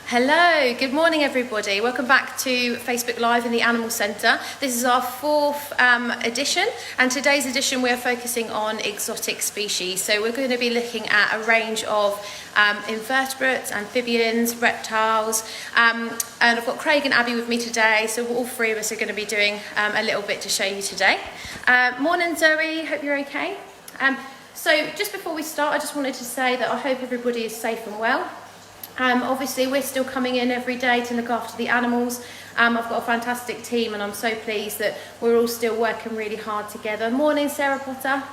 Hello, good morning everybody. Welcome back to Facebook Live in the Animal Centre. This is our fourth edition, and today's edition we're focusing on exotic species. So we're going to be looking at a range of invertebrates, amphibians, reptiles, and I've got Craig and Abby with me today, so all three of us are going to be doing a little bit to show you today. Morning Zoe, hope you're okay. So just before we start, I just wanted to say that I hope everybody is safe and well. Obviously we're still coming in every day to look after the animals. I've got a fantastic team and I'm so pleased that we're all still working really hard together. Morning Sarah Potter.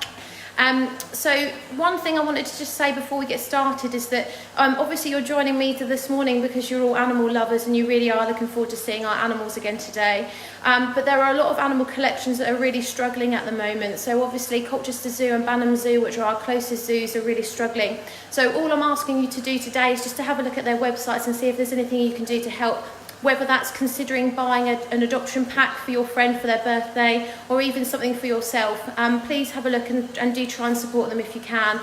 So one thing I wanted to just say before we get started is that obviously you're joining me this morning because you're all animal lovers and you really are looking forward to seeing our animals again today. But there are a lot of animal collections that are really struggling at the moment. So obviously Colchester Zoo and Banham Zoo, which are our closest zoos, are really struggling. So all I'm asking you to do today is just to have a look at their websites and see if there's anything you can do to help, whether that's considering buying an adoption pack for your friend for their birthday or even something for yourself. Please have a look and do try and support them if you can.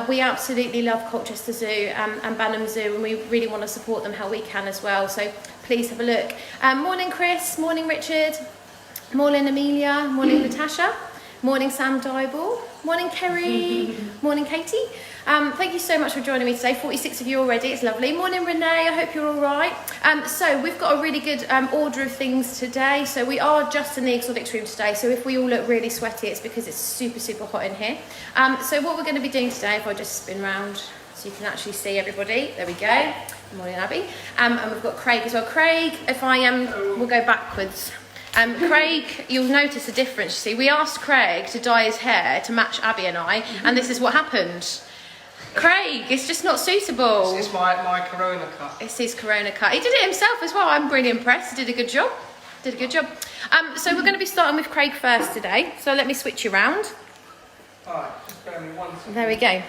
We absolutely love Colchester Zoo and Banham Zoo, and we really want to support them how we can as well. So please have a look. Morning Chris, morning Richard, morning Amelia, morning Natasha, morning Sam Dyball, morning Kerry, morning Katie. Thank you so much for joining me today. 46 of you already, it's lovely. Morning Renee, I hope you're all right. So we've got a really good order of things today. So we are just in the exotics room today. So if we all look really sweaty, it's because it's super hot in here. So what we're going to be doing today, if I just spin round so you can actually see everybody. There we go. Good morning Abby. And we've got Craig as well. Craig, if I we'll go backwards. Craig, you'll notice a difference. You see, we asked Craig to dye his hair to match Abby and I, and this is what happened. Craig, it's just not suitable. It's my Corona cut. It's his Corona cut. He did it himself as well. I'm really impressed. He did a good job. So we're going to be starting with Craig first today. So let me switch you around. Alright, just bear me 1 second. There we go.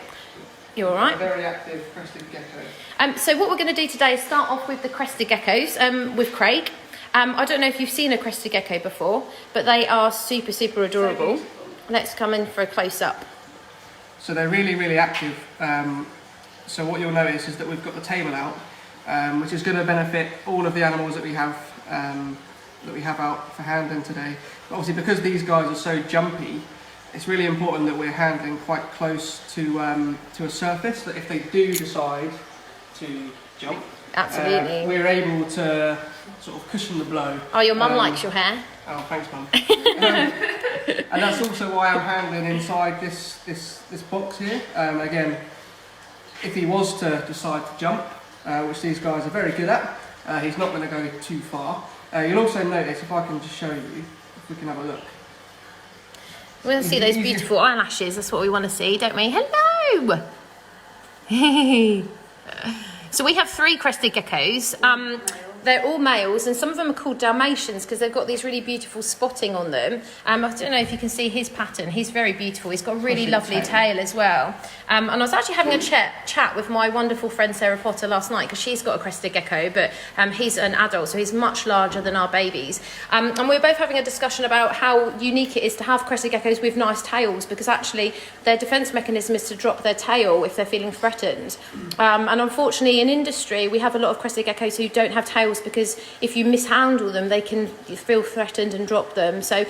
You all right? A very active crested gecko. So what we're going to do today is start off with the crested geckos with Craig. I don't know if you've seen a crested gecko before, but they are super adorable. Let's come in for a close-up. So they're really active. So what you'll notice is that we've got the table out, which is going to benefit all of the animals that we have out for handling today. But obviously, because these guys are so jumpy, it's really important that we're handling quite close to a surface. That if they do decide to jump, absolutely, we're able to sort of cushion the blow. Oh, your mum likes your hair. Oh, thanks, Mum. And that's also why I'm handling inside this box here. Again, if he was to decide to jump, which these guys are very good at, he's not going to go too far. You'll also notice, if I can just show you, if we can have a look. We want to see those beautiful eyelashes. That's what we want to see, don't we? Hello! So we have 3 crested geckos. They're all males, and some of them are called Dalmatians because they've got these really beautiful spotting on them. I don't know if you can see his pattern. He's very beautiful. He's got a really lovely tail as well. And I was actually having a chat with my wonderful friend Sarah Potter last night because she's got a crested gecko, but he's an adult, so he's much larger than our babies. And we were both having a discussion about how unique it is to have crested geckos with nice tails, because actually their defence mechanism is to drop their tail if they're feeling threatened. And unfortunately in industry we have a lot of crested geckos who don't have tails, because if you mishandle them they can feel threatened and drop them. So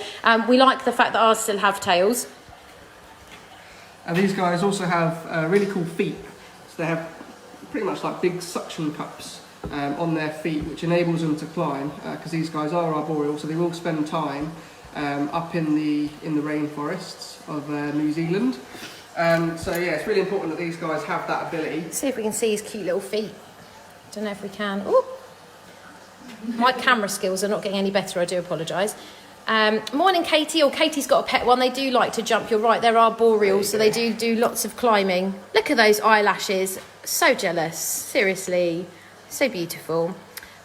we like the fact that ours still have tails. And these guys also have really cool feet. So they have pretty much like big suction cups on their feet, which enables them to climb, because these guys are arboreal, so they will spend time up in the rainforests of New Zealand. So yeah, it's really important that these guys have that ability. Let's see if we can see his cute little feet. Don't know if we can. Ooh. My camera skills are not getting any better, I do apologise. Morning Katie, or Katie's got a pet one. They do like to jump, you're right, they're arboreal, so they do lots of climbing. Look at those eyelashes, so jealous, seriously, so beautiful.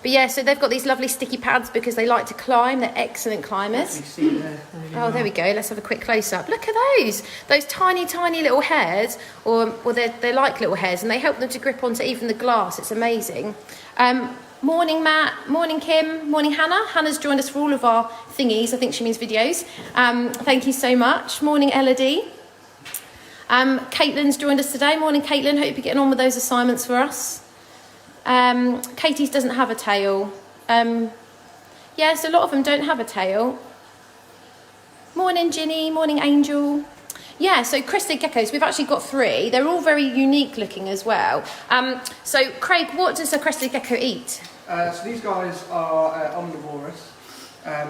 But yeah, so they've got these lovely sticky pads because they like to climb, they're excellent climbers. Oh, there we go, let's have a quick close-up. Look at those tiny little hairs, or they're like little hairs, and they help them to grip onto even the glass. It's amazing. Morning Matt, morning Kim, morning Hannah. Hannah's joined us for all of our thingies, I think she means videos. Thank you so much. Morning Elodie. Caitlin's joined us today. Morning Caitlin, hope you're getting on with those assignments for us. Katie's doesn't have a tail. Yes, a lot of them don't have a tail. Morning, Ginny. Morning, Angel. Yeah, so crested geckos, we've actually got 3. They're all very unique looking as well. So, Craig, what does a crested gecko eat? So these guys are omnivorous.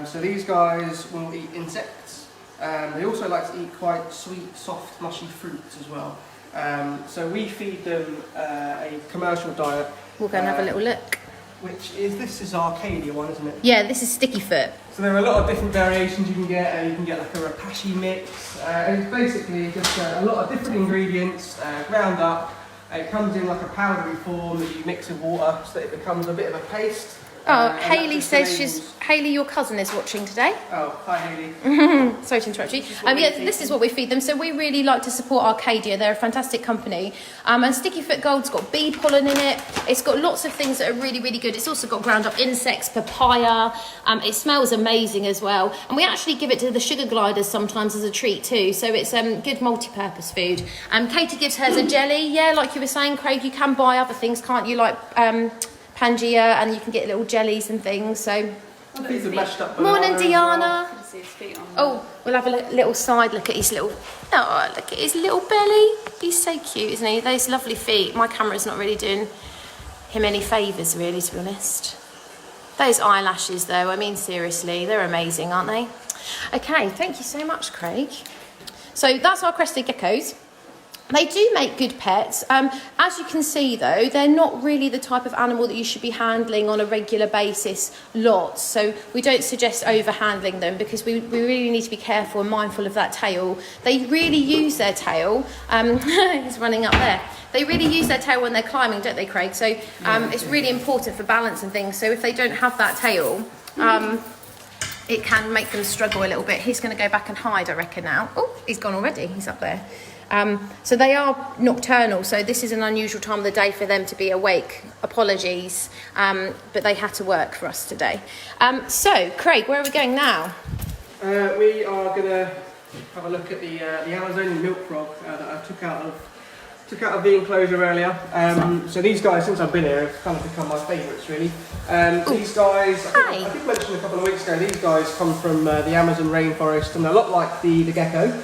So these guys will eat insects. They also like to eat quite sweet, soft, mushy fruits as well. So we feed them a commercial diet. We'll go and have a little look. This is Arcadia one, isn't it? Yeah, this is sticky foot. So there are a lot of different variations you can get. You can get like a rapashi mix. And it's basically just a lot of different ingredients ground up. It comes in like a powdery form that you mix with water so that it becomes a bit of a paste. Oh, Hayley says Hayley, your cousin is watching today. Oh, hi Hayley. Sorry to interrupt you. This is what we feed them. So we really like to support Arcadia. They're a fantastic company. And Sticky Foot Gold's got bee pollen in it. It's got lots of things that are really, really good. It's also got ground up insects, papaya. It smells amazing as well. And we actually give it to the sugar gliders sometimes as a treat too. So it's good multi-purpose food. Katie gives hers a jelly. Yeah, like you were saying, Craig, you can buy other things, can't you? Like Pangea, and you can get little jellies and things. So, morning, Diana. Oh, we'll have a little side look at his little. Oh, look at his little belly. He's so cute, isn't he? Those lovely feet. My camera's not really doing him any favours, really, to be honest. Those eyelashes, though. I mean, seriously, they're amazing, aren't they? Okay, thank you so much, Craig. So that's our crested geckos. They do make good pets. As you can see though, they're not really the type of animal that you should be handling on a regular basis lots. So we don't suggest over handling them because we really need to be careful and mindful of that tail. They really use their tail. He's running up there. They really use their tail when they're climbing, don't they, Craig? So it's really important for balance and things. So if they don't have that tail, it can make them struggle a little bit. He's going to go back and hide, I reckon, now. Oh, he's gone already. He's up there. So they are nocturnal, so this is an unusual time of the day for them to be awake. Apologies, but they had to work for us today. So, Craig, where are we going now? We are going to have a look at the Amazonian milk frog that I took out of the enclosure earlier. So these guys, since I've been here, have kind of become my favourites, really. These guys, I did mention a couple of weeks ago, these guys come from the Amazon rainforest, and they're a lot like the gecko.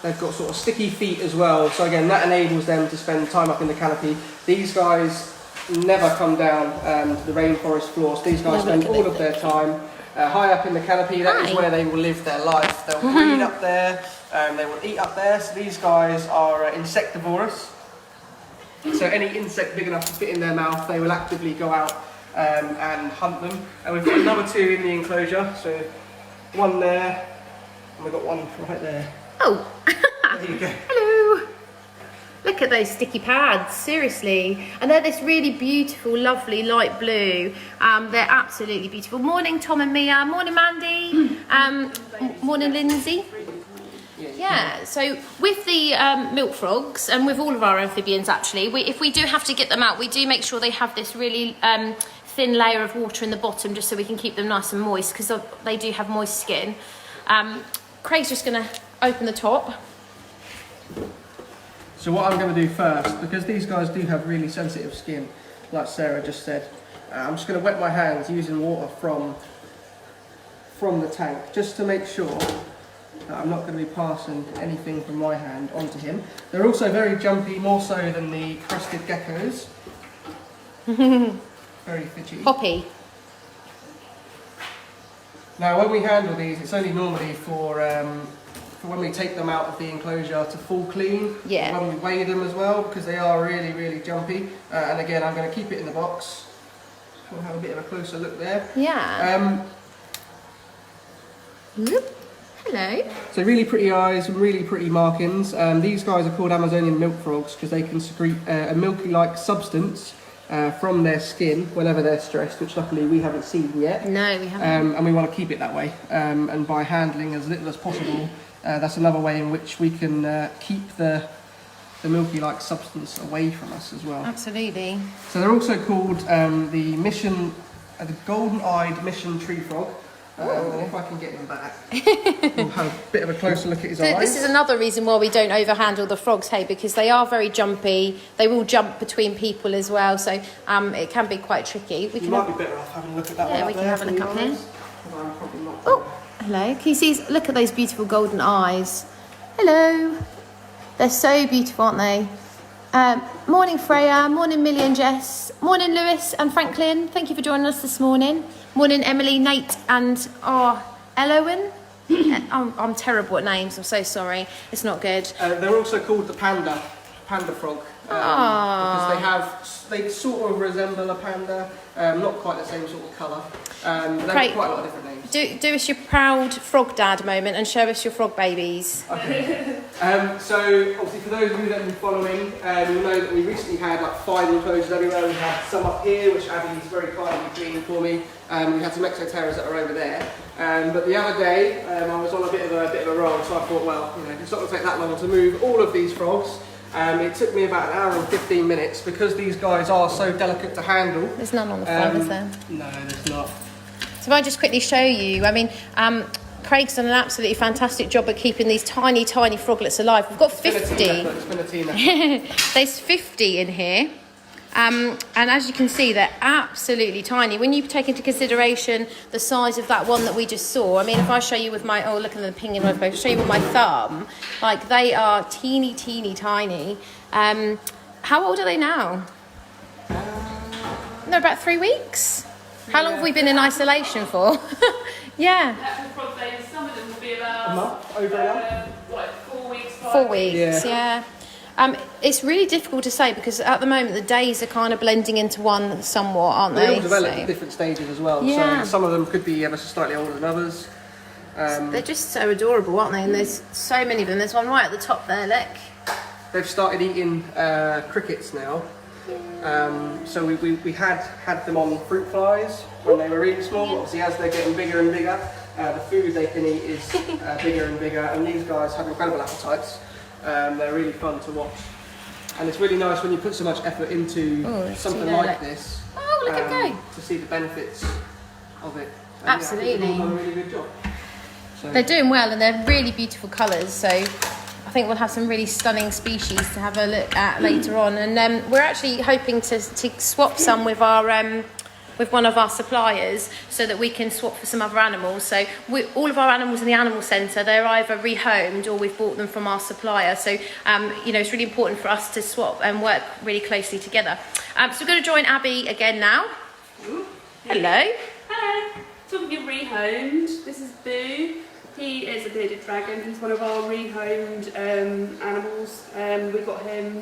They've got sort of sticky feet as well, so again that enables them to spend time up in the canopy. These guys never come down to the rainforest floor, so these guys spend all of their time high up in the canopy. That is where they will live their life. They'll breed up there, they will eat up there, so these guys are insectivorous. So any insect big enough to fit in their mouth, they will actively go out and hunt them. And we've got another 2 in the enclosure, so one there, and we've got one right there. Oh, there you go. Hello. Look at those sticky pads, seriously. And they're this really beautiful, lovely light blue. They're absolutely beautiful. Morning, Tom and Mia. Morning, Mandy. Morning, Lindsay. Yeah, so with the milk frogs, and with all of our amphibians actually, if we do have to get them out, we do make sure they have this really thin layer of water in the bottom just so we can keep them nice and moist, because they do have moist skin. Craig's just going to open the top. So what I'm going to do first, because these guys do have really sensitive skin, like Sarah just said, I'm just going to wet my hands using water from the tank, just to make sure that I'm not going to be passing anything from my hand onto him. They're also very jumpy, more so than the crested geckos. Very fidgety. Poppy. Now when we handle these, it's only normally for when we take them out of the enclosure to full clean. Yeah. When we weigh them as well, because they are really, really jumpy. And again, I'm going to keep it in the box. We'll have a bit of a closer look there. Yeah. Hello. So really pretty eyes and really pretty markings. These guys are called Amazonian milk frogs because they can secrete a milky-like substance from their skin whenever they're stressed, which luckily we haven't seen yet. No, we haven't. And we want to keep it that way. And by handling as little as possible, that's another way in which we can keep the milky-like substance away from us as well. Absolutely. So they're also called the golden-eyed mission tree frog. And if I can get him back, we'll have a bit of a closer look at his eyes. This is another reason why we don't overhandle the frogs, hey, because they are very jumpy. They will jump between people as well, so it can be quite tricky. You might be better off having a look at that one. Yeah, we can have a look up here. I'm probably not. Oh, hello. Can you see? Look at those beautiful golden eyes. Hello. They're so beautiful, aren't they? Morning, Freya. Morning, Millie and Jess. Morning, Lewis and Franklin. Thank you for joining us this morning. Morning, Emily, Nate, and Elowen. I'm terrible at names. I'm so sorry. It's not good. They're also called the panda frog. Because they sort of resemble a panda, not quite the same sort of colour. They've got quite a lot of different names. Do us your proud frog dad moment and show us your frog babies. Okay. So obviously for those of you that have been following, you'll know that we recently had like 5 enclosures everywhere. We had some up here, which Abby's very kindly cleaned for me. We had some exoterras that are over there. But the other day, I was on a bit of a roll, so I thought, well, it's not going to take that long to move all of these frogs. It took me about 1 hour and 15 minutes because these guys are so delicate to handle. There's none on the front, is there? No, there's not. So if I just quickly show you, I mean, Craig's done an absolutely fantastic job at keeping these tiny, tiny froglets alive. We've got 50. It's been a team effort. There's 50 in here. And as you can see, they're absolutely tiny. When you take into consideration the size of that one that we just saw, I mean, if I show you with my, look at the ping I'll show you with my thumb, like they are teeny, teeny, tiny. How old are they now? They're about 3 weeks. How long have we been in isolation for? Yeah. Some of them will be about a month, over a month. Like 4 weeks. 4 weeks, yeah. It's really difficult to say because at the moment the days are kind of blending into one somewhat, aren't they? They all develop at different stages as well. Yeah. So some of them could be ever so slightly older than others. They're just so adorable, aren't they? And there's so many of them. There's one right at the top there, look. They've started eating crickets now. So we had them on fruit flies when they were really small. Obviously, as they're getting bigger and bigger, the food they can eat is bigger and bigger. And these guys have incredible appetites. They're really fun to watch. And it's really nice when you put so much effort into something like this. Oh, look at them go. To see the benefits of it. And Absolutely. I think they've all done a really good job. So. They're doing well and they're really beautiful colours. So I think we'll have some really stunning species to have a look at later on. And we're actually hoping to swap some with our with one of our suppliers so that we can swap for some other animals. So all of our animals in the animal centre, they're either rehomed or we've bought them from our supplier. So, it's really important for us to swap and work really closely together. So we're going to join Abby again now. Hello. Hello. Talking of rehomed, this is Boo. He is a bearded dragon. He's one of our rehomed animals. We got him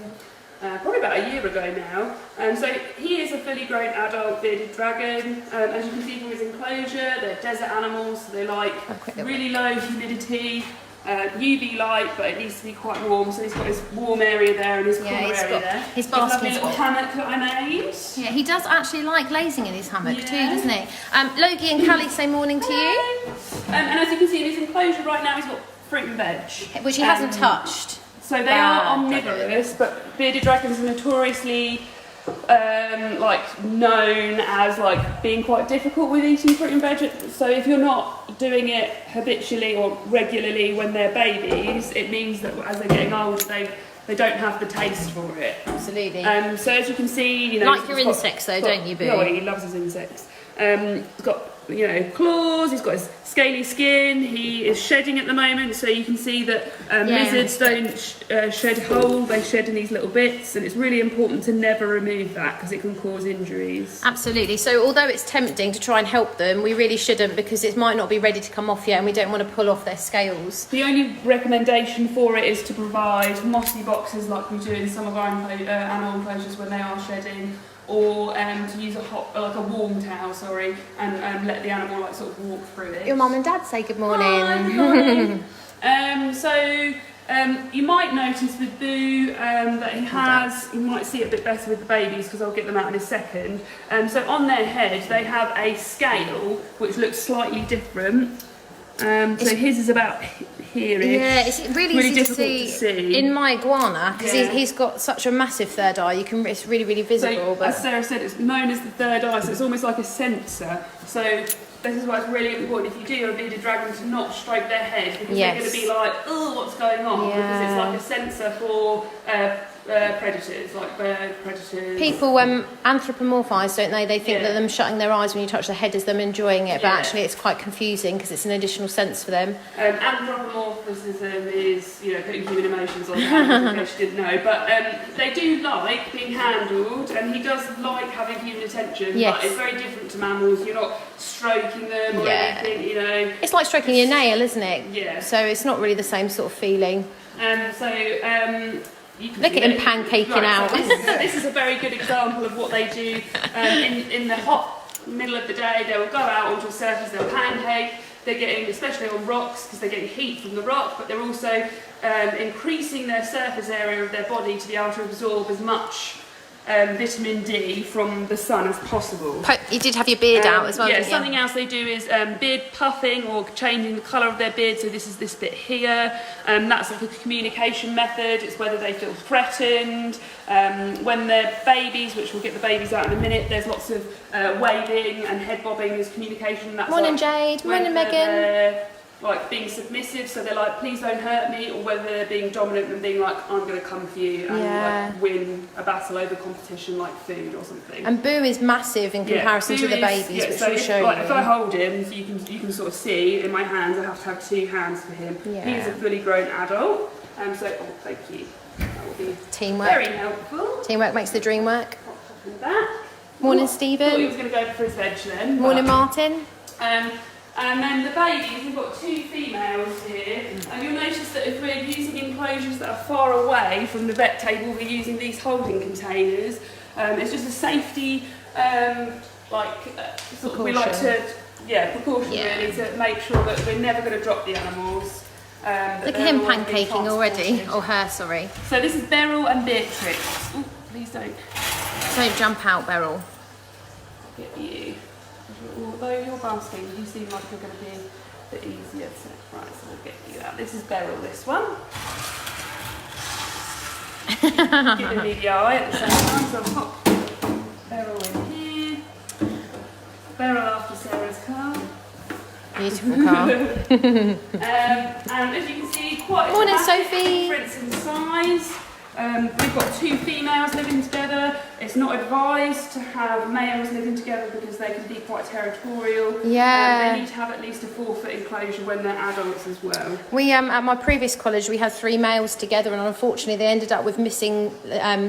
probably about a year ago now. So he is a fully grown adult bearded dragon. As you can see from his enclosure, they're desert animals, so they like really low humidity, UV light, but it needs to be quite warm. So he's got his warm area there and his cool area there. His lovely little hammock that I made. Yeah, he does actually like lazing in his hammock too, doesn't he? Logie and Callie say morning to you. And as you can see in his enclosure right now, he's got fruit and veg. Which he hasn't touched. So they are omnivorous, but bearded dragons are notoriously known as being quite difficult with eating fruit and veg. So if you're not doing it habitually or regularly when they're babies, it means that as they're getting older, they don't have the taste for it. Absolutely. So as you can see, like your insects though, don't you, Boo? Oh, he loves his insects. He's got claws, he's got his scaly skin, he is shedding at the moment, so you can see that lizards don't shed whole, they shed in these little bits, and it's really important to never remove that because it can cause injuries. Absolutely. So although it's tempting to try and help them, we really shouldn't because it might not be ready to come off yet and we don't want to pull off their scales. The only recommendation for it is to provide mossy boxes like we do in some of our animal enclosures when they are shedding, or to use a warm towel, and let the animal sort of walk through it. Your mum and dad say good morning. Hi, good morning. You might notice with Boo that you might see it a bit better with the babies because I'll get them out in a second. So on their head they have a scale which looks slightly different. So his is about here-ish. Yeah, it's really easy difficult to see in my iguana because he's got such a massive third eye. It's really visible. So, as Sarah said, it's known as the third eye, so it's almost like a sensor. So this is why it's really important if you do your bearded dragon to not stroke their head, because they're going to be like, oh, what's going on? Because it's like a sensor for predators, like bird predators. People anthropomorphise, don't they? They think that them shutting their eyes when you touch their head is them enjoying it, but actually it's quite confusing because it's an additional sense for them. Anthropomorphism is, putting human emotions on animals, in case you didn't know. But they do like being handled, and he does like having human attention. Yes. But it's very different to mammals. You're not stroking them or anything, It's like stroking your nail, isn't it? Yeah. So it's not really the same sort of feeling. You can Look at him pancaking out. So this is a very good example of what they do in the hot middle of the day. They will go out onto a surface, they'll pancake. They're getting, especially on rocks, because they're getting heat from the rock, but they're also increasing their surface area of their body to be able to absorb as much vitamin D from the sun as possible. You did have your beard out as well, yeah, didn't you? something else they do is beard puffing or changing the colour of their beard. So this is this bit here. That's like a communication method. It's whether they feel threatened. When they're babies, which we'll get the babies out in a minute, there's lots of waving and head bobbing as communication. That's Morning, like Jade. Morning, Megan. They're, like being submissive, so they're like, please don't hurt me, or whether they're being dominant and being like, I'm going to come for you and like win a battle over competition like food or something. And Boo is massive in comparison to the babies, which so we'll show you. If I hold him, so you can sort of see in my hands, I have to have 2 hands for him. Yeah. He's a fully grown adult, thank you. That will be Teamwork. very helpful. Teamwork makes the dream work. That. Morning, I thought he Stephen. was going to go for his veg then. Morning, Martin. And then the babies, we've got 2 females here, and you'll notice that if we're using enclosures that are far away from the vet table, we're using these holding containers. It's just a safety, we like to, precaution really, to make sure that we're never going to drop the animals. Look at him pancaking already. Oh, her, sorry. So this is Beryl and Beatrix. Ooh, please don't. Don't jump out, Beryl. Get you. Although you're basking, you seem like you're going to be a bit easier to... Right, so we'll get you out. This is Beryl, this one. Giving me the eye at the same time, so I'll pop Beryl in here. Beryl after Sarah's car. Beautiful car. And as you can see, quite a Morning, dramatic Sophie. difference in size. We've got 2 females living together. It's not advised to have males living together because they can be quite territorial. Yeah. They need to have at least a 4-foot enclosure when they're adults as well. We at my previous college we had 3 males together, and unfortunately they ended up with missing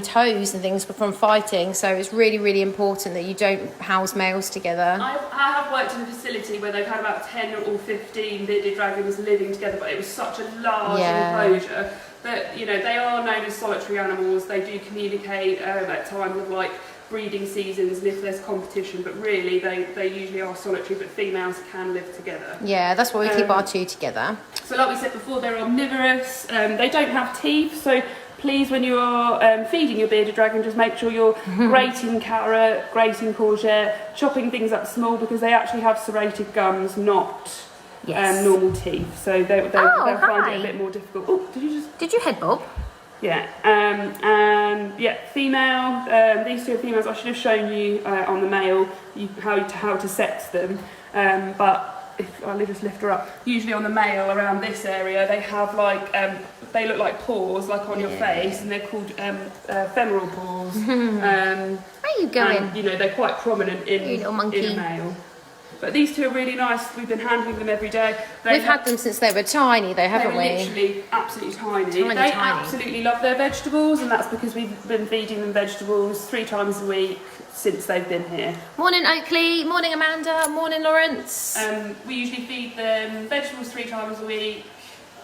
toes and things from fighting. So it's really important that you don't house males together. I have worked in a facility where they've had about 10 or 15 bearded dragons living together, but it was such a large enclosure. But they are known as solitary animals. They do communicate at times of like breeding seasons and if there's competition, but really they usually are solitary, but females can live together. Yeah, that's why we keep our 2 together. So like we said before, they're omnivorous. They don't have teeth, so please when you are feeding your bearded dragon, just make sure you're grating carrot, grating courgette, chopping things up small, because they actually have serrated gums, not normal teeth, so they'll find it a bit more difficult. Oh, Did you head bob? Yeah, female. These 2 are females. I should have shown you on the male how to sex them, but if I just lift her up, usually on the male around this area they have like they look like paws like on your face, and they're called femoral paws. Where are you going? And, they're quite prominent in You little monkey. a male. But these 2 are really nice. We've been handling them every day. We've had them since they were tiny, though, haven't we? They're literally absolutely tiny. They absolutely love their vegetables, and that's because we've been feeding them vegetables 3 times a week since they've been here. Morning, Oakley. Morning, Amanda. Morning, Lawrence. We usually feed them vegetables 3 times a week,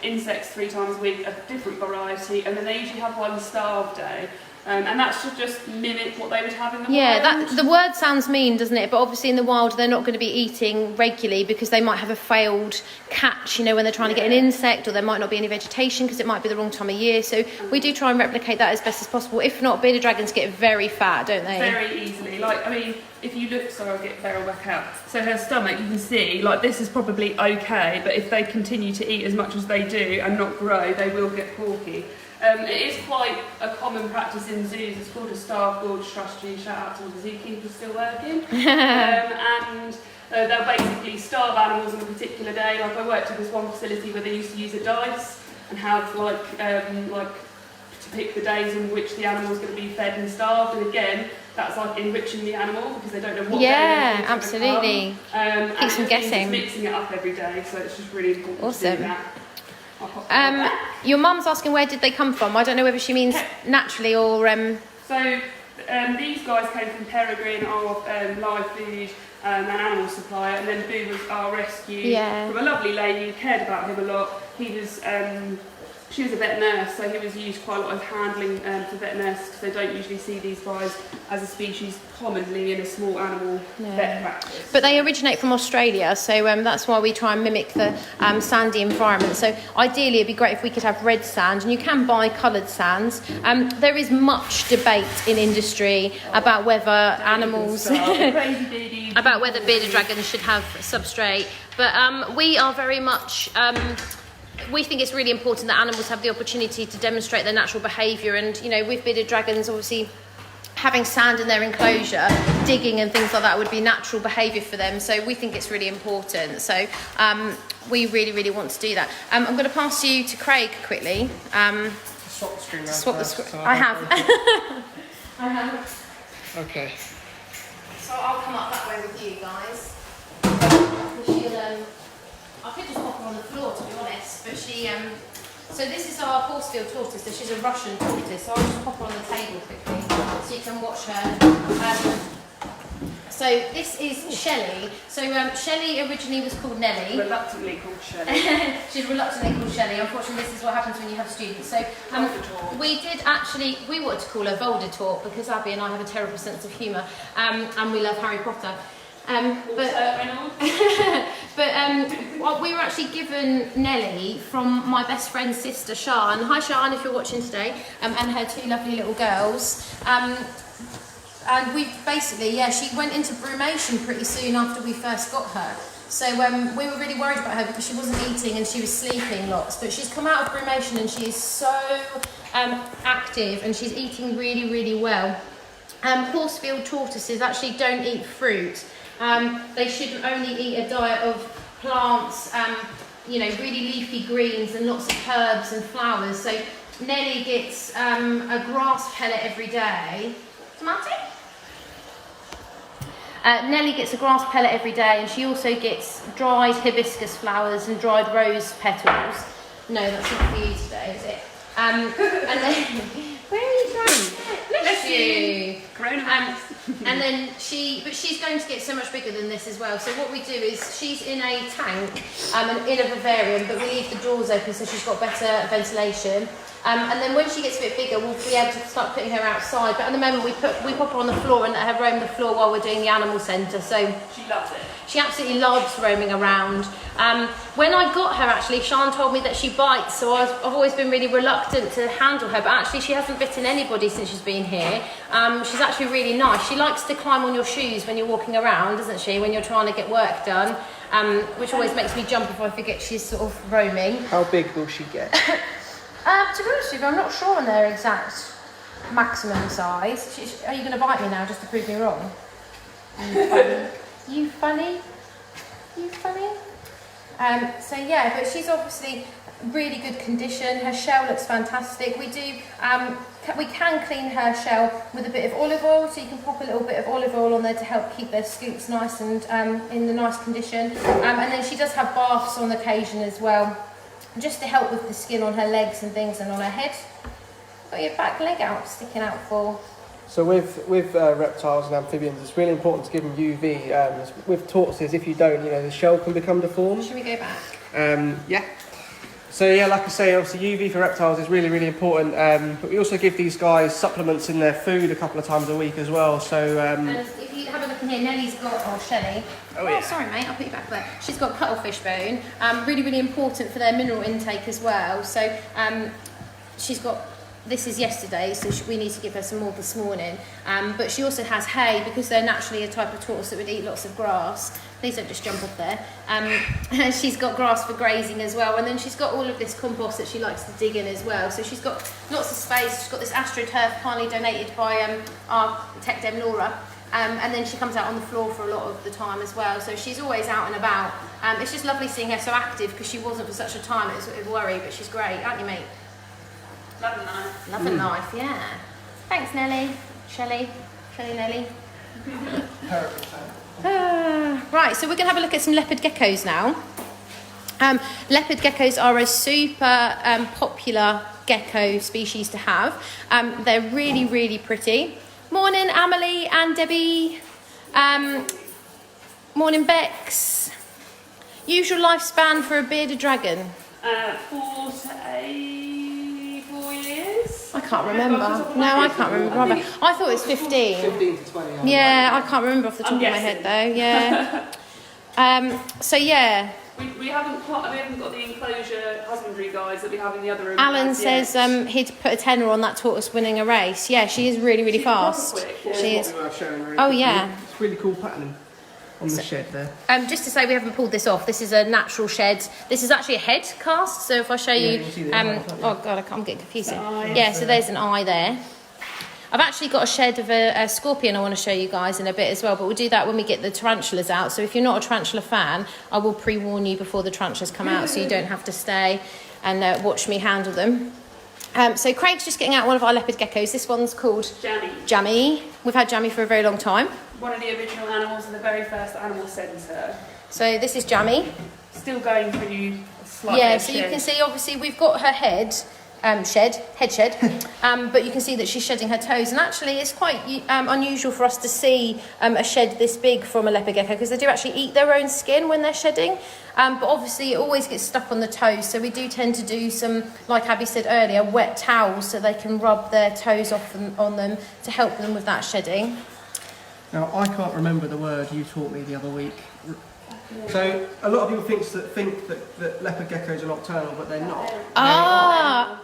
insects 3 times a week, a different variety, and then they usually have one starve day. And that should just mimic what they would have in the Yeah, wild. the word sounds mean, doesn't it? But obviously in the wild, they're not going to be eating regularly because they might have a failed catch, you know, when they're trying to get an insect, or there might not be any vegetation because it might be the wrong time of year. So we do try and replicate that as best as possible. If not, bearded dragons get very fat, don't they? Very easily. Like, I mean, if you look, sorry, I'll get Beryl back out. So her stomach, you can see, like, this is probably okay, but if they continue to eat as much as they do and not grow, they will get porky. It is quite a common practice in zoos. It's called a starve gorge strategy. Shout out to all the zookeepers still working. And they'll basically starve animals on a particular day. Like, I worked at this one facility where they used to use a dice and have like to pick the days in which the animal is going to be fed and starved. And again, that's like enriching the animal because they don't know what day Yeah, they're going to absolutely. become. Keeps them and it's guessing. mixing it up every day, so it's just really important to Awesome. do that. I'll pop that back. Your mum's asking where did they come from? I don't know whether she means naturally or... So these guys came from Peregrine, our live food and animal supplier, and then Boo was our rescue from a lovely lady who cared about him a lot. He was, she was a vet nurse, so he was used quite a lot of handling for vet nurses because they don't usually see these guys as a species commonly in a small animal vet practice. But they originate from Australia, so that's why we try and mimic the sandy environment. So ideally it'd be great if we could have red sand, and you can buy coloured sands. There is much debate in industry about whether animals... about whether bearded dragons should have substrate. But we are very much... we think it's really important that animals have the opportunity to demonstrate their natural behaviour, and, you know, with bearded dragons, obviously having sand in their enclosure, digging and things like that would be natural behaviour for them. So we think it's really important. So we really want to do that. I'm going to pass you to Craig quickly. Swap the screen around. Swap the first, screen. so I have. I have. Okay. So I'll come up that way with you guys. I could just pop her on the floor, to be honest, but she... so this is our Horsfield tortoise, so she's a Russian tortoise, so I'll just pop her on the table quickly so you can watch her. So this is Shelley. So Shelley originally was called Nellie. Reluctantly called Shelley. She's reluctantly called Shelley. Unfortunately, this is what happens when you have students. So we wanted to call her Voldemort because Abby and I have a terrible sense of humour, and we love Harry Potter. But we were actually given Nellie from my best friend's sister, Sian. Hi, Sian, if you're watching today, and her two lovely little girls. And we basically, she went into brumation pretty soon after we first got her. So we were really worried about her because she wasn't eating and she was sleeping lots. But she's come out of brumation and she is so active, and she's eating really well. Horsfield tortoises actually don't eat fruit. They should only eat a diet of plants, really leafy greens and lots of herbs and flowers. So Nellie gets a grass pellet every day. Tomato? Nellie gets a grass pellet every day, and she also gets dried hibiscus flowers and dried rose petals. No, that's not for you today, is it? And then, where are you trying? Bless you. And then she's going to get so much bigger than this as well. So what we do is she's in a tank, in a vivarium, but we leave the doors open so she's got better ventilation. And then when she gets a bit bigger, we'll be able to start putting her outside. But at the moment, we pop her on the floor and let her roam the floor while we're doing the animal centre. So she loves it. She absolutely loves roaming around. When I got her, actually, Sian told me that she bites, so I've always been really reluctant to handle her. But actually, she hasn't bitten anybody since she's been here. She's actually really nice. She likes to climb on your shoes when you're walking around, doesn't she? When you're trying to get work done, which always makes me jump if I forget she's sort of roaming. How big will she get? To be honest with you, I'm not sure on their exact maximum size. Are you going to bite me now just to prove me wrong? You funny? So yeah, but she's obviously really good condition. Her shell looks fantastic. We can clean her shell with a bit of olive oil, so you can pop a little bit of olive oil on there to help keep their scoops nice and in the nice condition. And then she does have baths on occasion as well, just to help with the skin on her legs and things, and on her head. Got your back leg out, sticking out for. So with reptiles and amphibians, it's really important to give them UV. With tortoises, if you don't, the shell can become deformed. Should we go back? Yeah. So yeah, like I say, obviously UV for reptiles is really, really important. But we also give these guys supplements in their food a couple of times a week as well. So and if you have a look in here, Nellie's got, Shelley. Oh, yeah. Sorry mate, I'll put you back there. She's got cuttlefish bone. Really, really important for their mineral intake as well. So she's got, this is yesterday, so we need to give her some more this morning. But she also has hay, because they're naturally a type of tortoise that would eat lots of grass. Please don't just jump off there. She's got grass for grazing as well, and then she's got all of this compost that she likes to dig in as well. So she's got lots of space. She's got this AstroTurf kindly donated by our tech dem Laura. And then she comes out on the floor for a lot of the time as well. So she's always out and about. It's just lovely seeing her so active, because she wasn't for such a time. It was a worry, but she's great, aren't you, mate? Love and life. Love and life, yeah. Thanks, Nellie. Shelley, Nellie. Right, so we're going to have a look at some leopard geckos now. Leopard geckos are a super popular gecko species to have. They're really, really pretty. Morning, Amelie and Debbie. Morning, Bex. Usual lifespan for a bearded dragon? 4 to 4 years. I can't remember. No, I can't remember either. I thought it was 15. 15 to 20. Yeah, I can't remember off the top of my head though. Yeah. So yeah. We haven't got the enclosure husbandry guys that we have in the other room. Alan says he'd put a tenner on that tortoise winning a race. Yeah, she is really, really fast. Quick, yeah. She is. Oh yeah. It's really cool pattern on the shed there. Just to say, we haven't pulled this off. This is a natural shed. This is actually a head cast. So if I show you, you see the eye, oh god, I'm getting confused. eye. Yeah, so there's an eye there. I've actually got a shed of a scorpion I want to show you guys in a bit as well, but we'll do that when we get the tarantulas out. So if you're not a tarantula fan, I will pre-warn you before the tarantulas come out, so you don't have to stay and watch me handle them. So Craig's just getting out one of our leopard geckos. This one's called Jammy. We've had Jammy for a very long time. One of the original animals in the very first animal centre. So this is Jammy. Still going through a slight Yeah, so you can see obviously we've got her head shed, but you can see that she's shedding her toes, and actually it's quite unusual for us to see a shed this big from a leopard gecko, because they do actually eat their own skin when they're shedding, but obviously it always gets stuck on the toes, so we do tend to do some, like Abby said earlier, wet towels so they can rub their toes off on them to help them with that shedding. Now, I can't remember the word you taught me the other week. So, a lot of people think that leopard geckos are nocturnal, but they're not. Ah!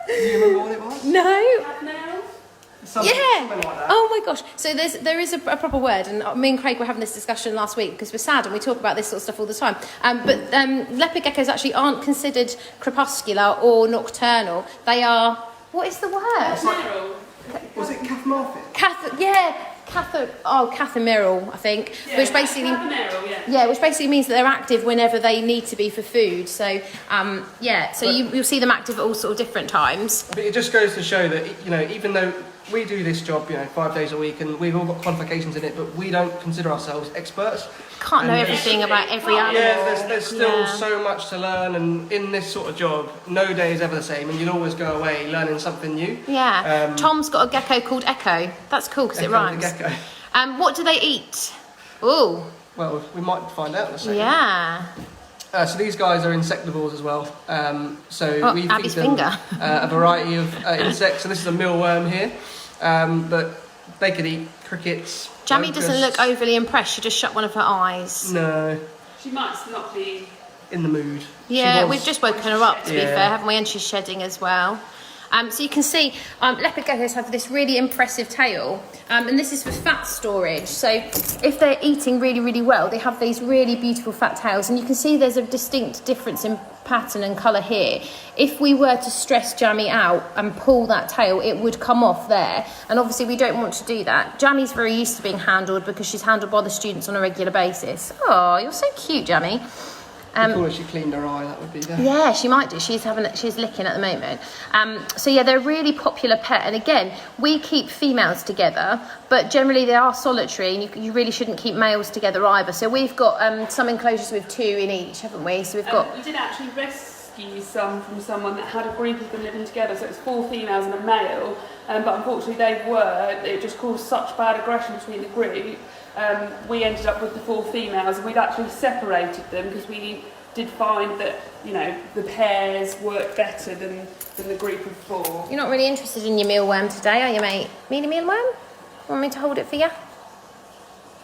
Do you remember what it was? No! Something like that. Oh my gosh. So there is a proper word, and me and Craig were having this discussion last week because we're sad and we talk about this sort of stuff all the time. But leopard geckos actually aren't considered crepuscular or nocturnal. They are, what is the word? Was it Kath Marfit? Cathameral, I think, Yeah, which basically which basically means that they're active whenever they need to be for food. So you'll see them active at all sort of different times. But it just goes to show that even though we do this job 5 days a week and we've all got qualifications in it, but we don't consider ourselves experts. Can't know everything about every animal. Yeah, there's still so much to learn, and in this sort of job, no day is ever the same, and you'll always go away learning something new. Yeah. Tom's got a gecko called Echo. That's cool because it rhymes. The gecko. What do they eat? Ooh. Well, we might find out in a second. Yeah. So these guys are insectivores as well. We feed Abby's them finger. A variety of insects. So this is a mealworm here, but they could eat crickets. Jammy locusts. doesn't look overly impressed. She just shut one of her eyes. No. She might not be In the mood. Yeah, we've just woken her up, to be fair, haven't we? And she's shedding as well. So you can see leopard geckos have this really impressive tail, and this is for fat storage. So if they're eating really, really well, they have these really beautiful fat tails, and you can see there's a distinct difference in pattern and colour here. If we were to stress Jammy out and pull that tail, it would come off there, and obviously we don't want to do that. Jammy's very used to being handled because she's handled by the students on a regular basis. Oh, you're so cute, Jammy. Cool if she cleaned her eye, that would be there. Yeah, she might do. She's licking at the moment. So yeah, they're a really popular pet. And again, we keep females together, but generally they are solitary, and you really shouldn't keep males together either. So we've got some enclosures with 2 in each, haven't we? So we've got. We did actually rescue some from someone that had a group of them living together. So it's 4 females and a male. But unfortunately, it just caused such bad aggression between the group. We ended up with the 4 females, and we'd actually separated them because we did find that, you know, the pairs work better than the group of 4. You're not really interested in your mealworm today, are you, mate? Mealworm? Want me to hold it for you?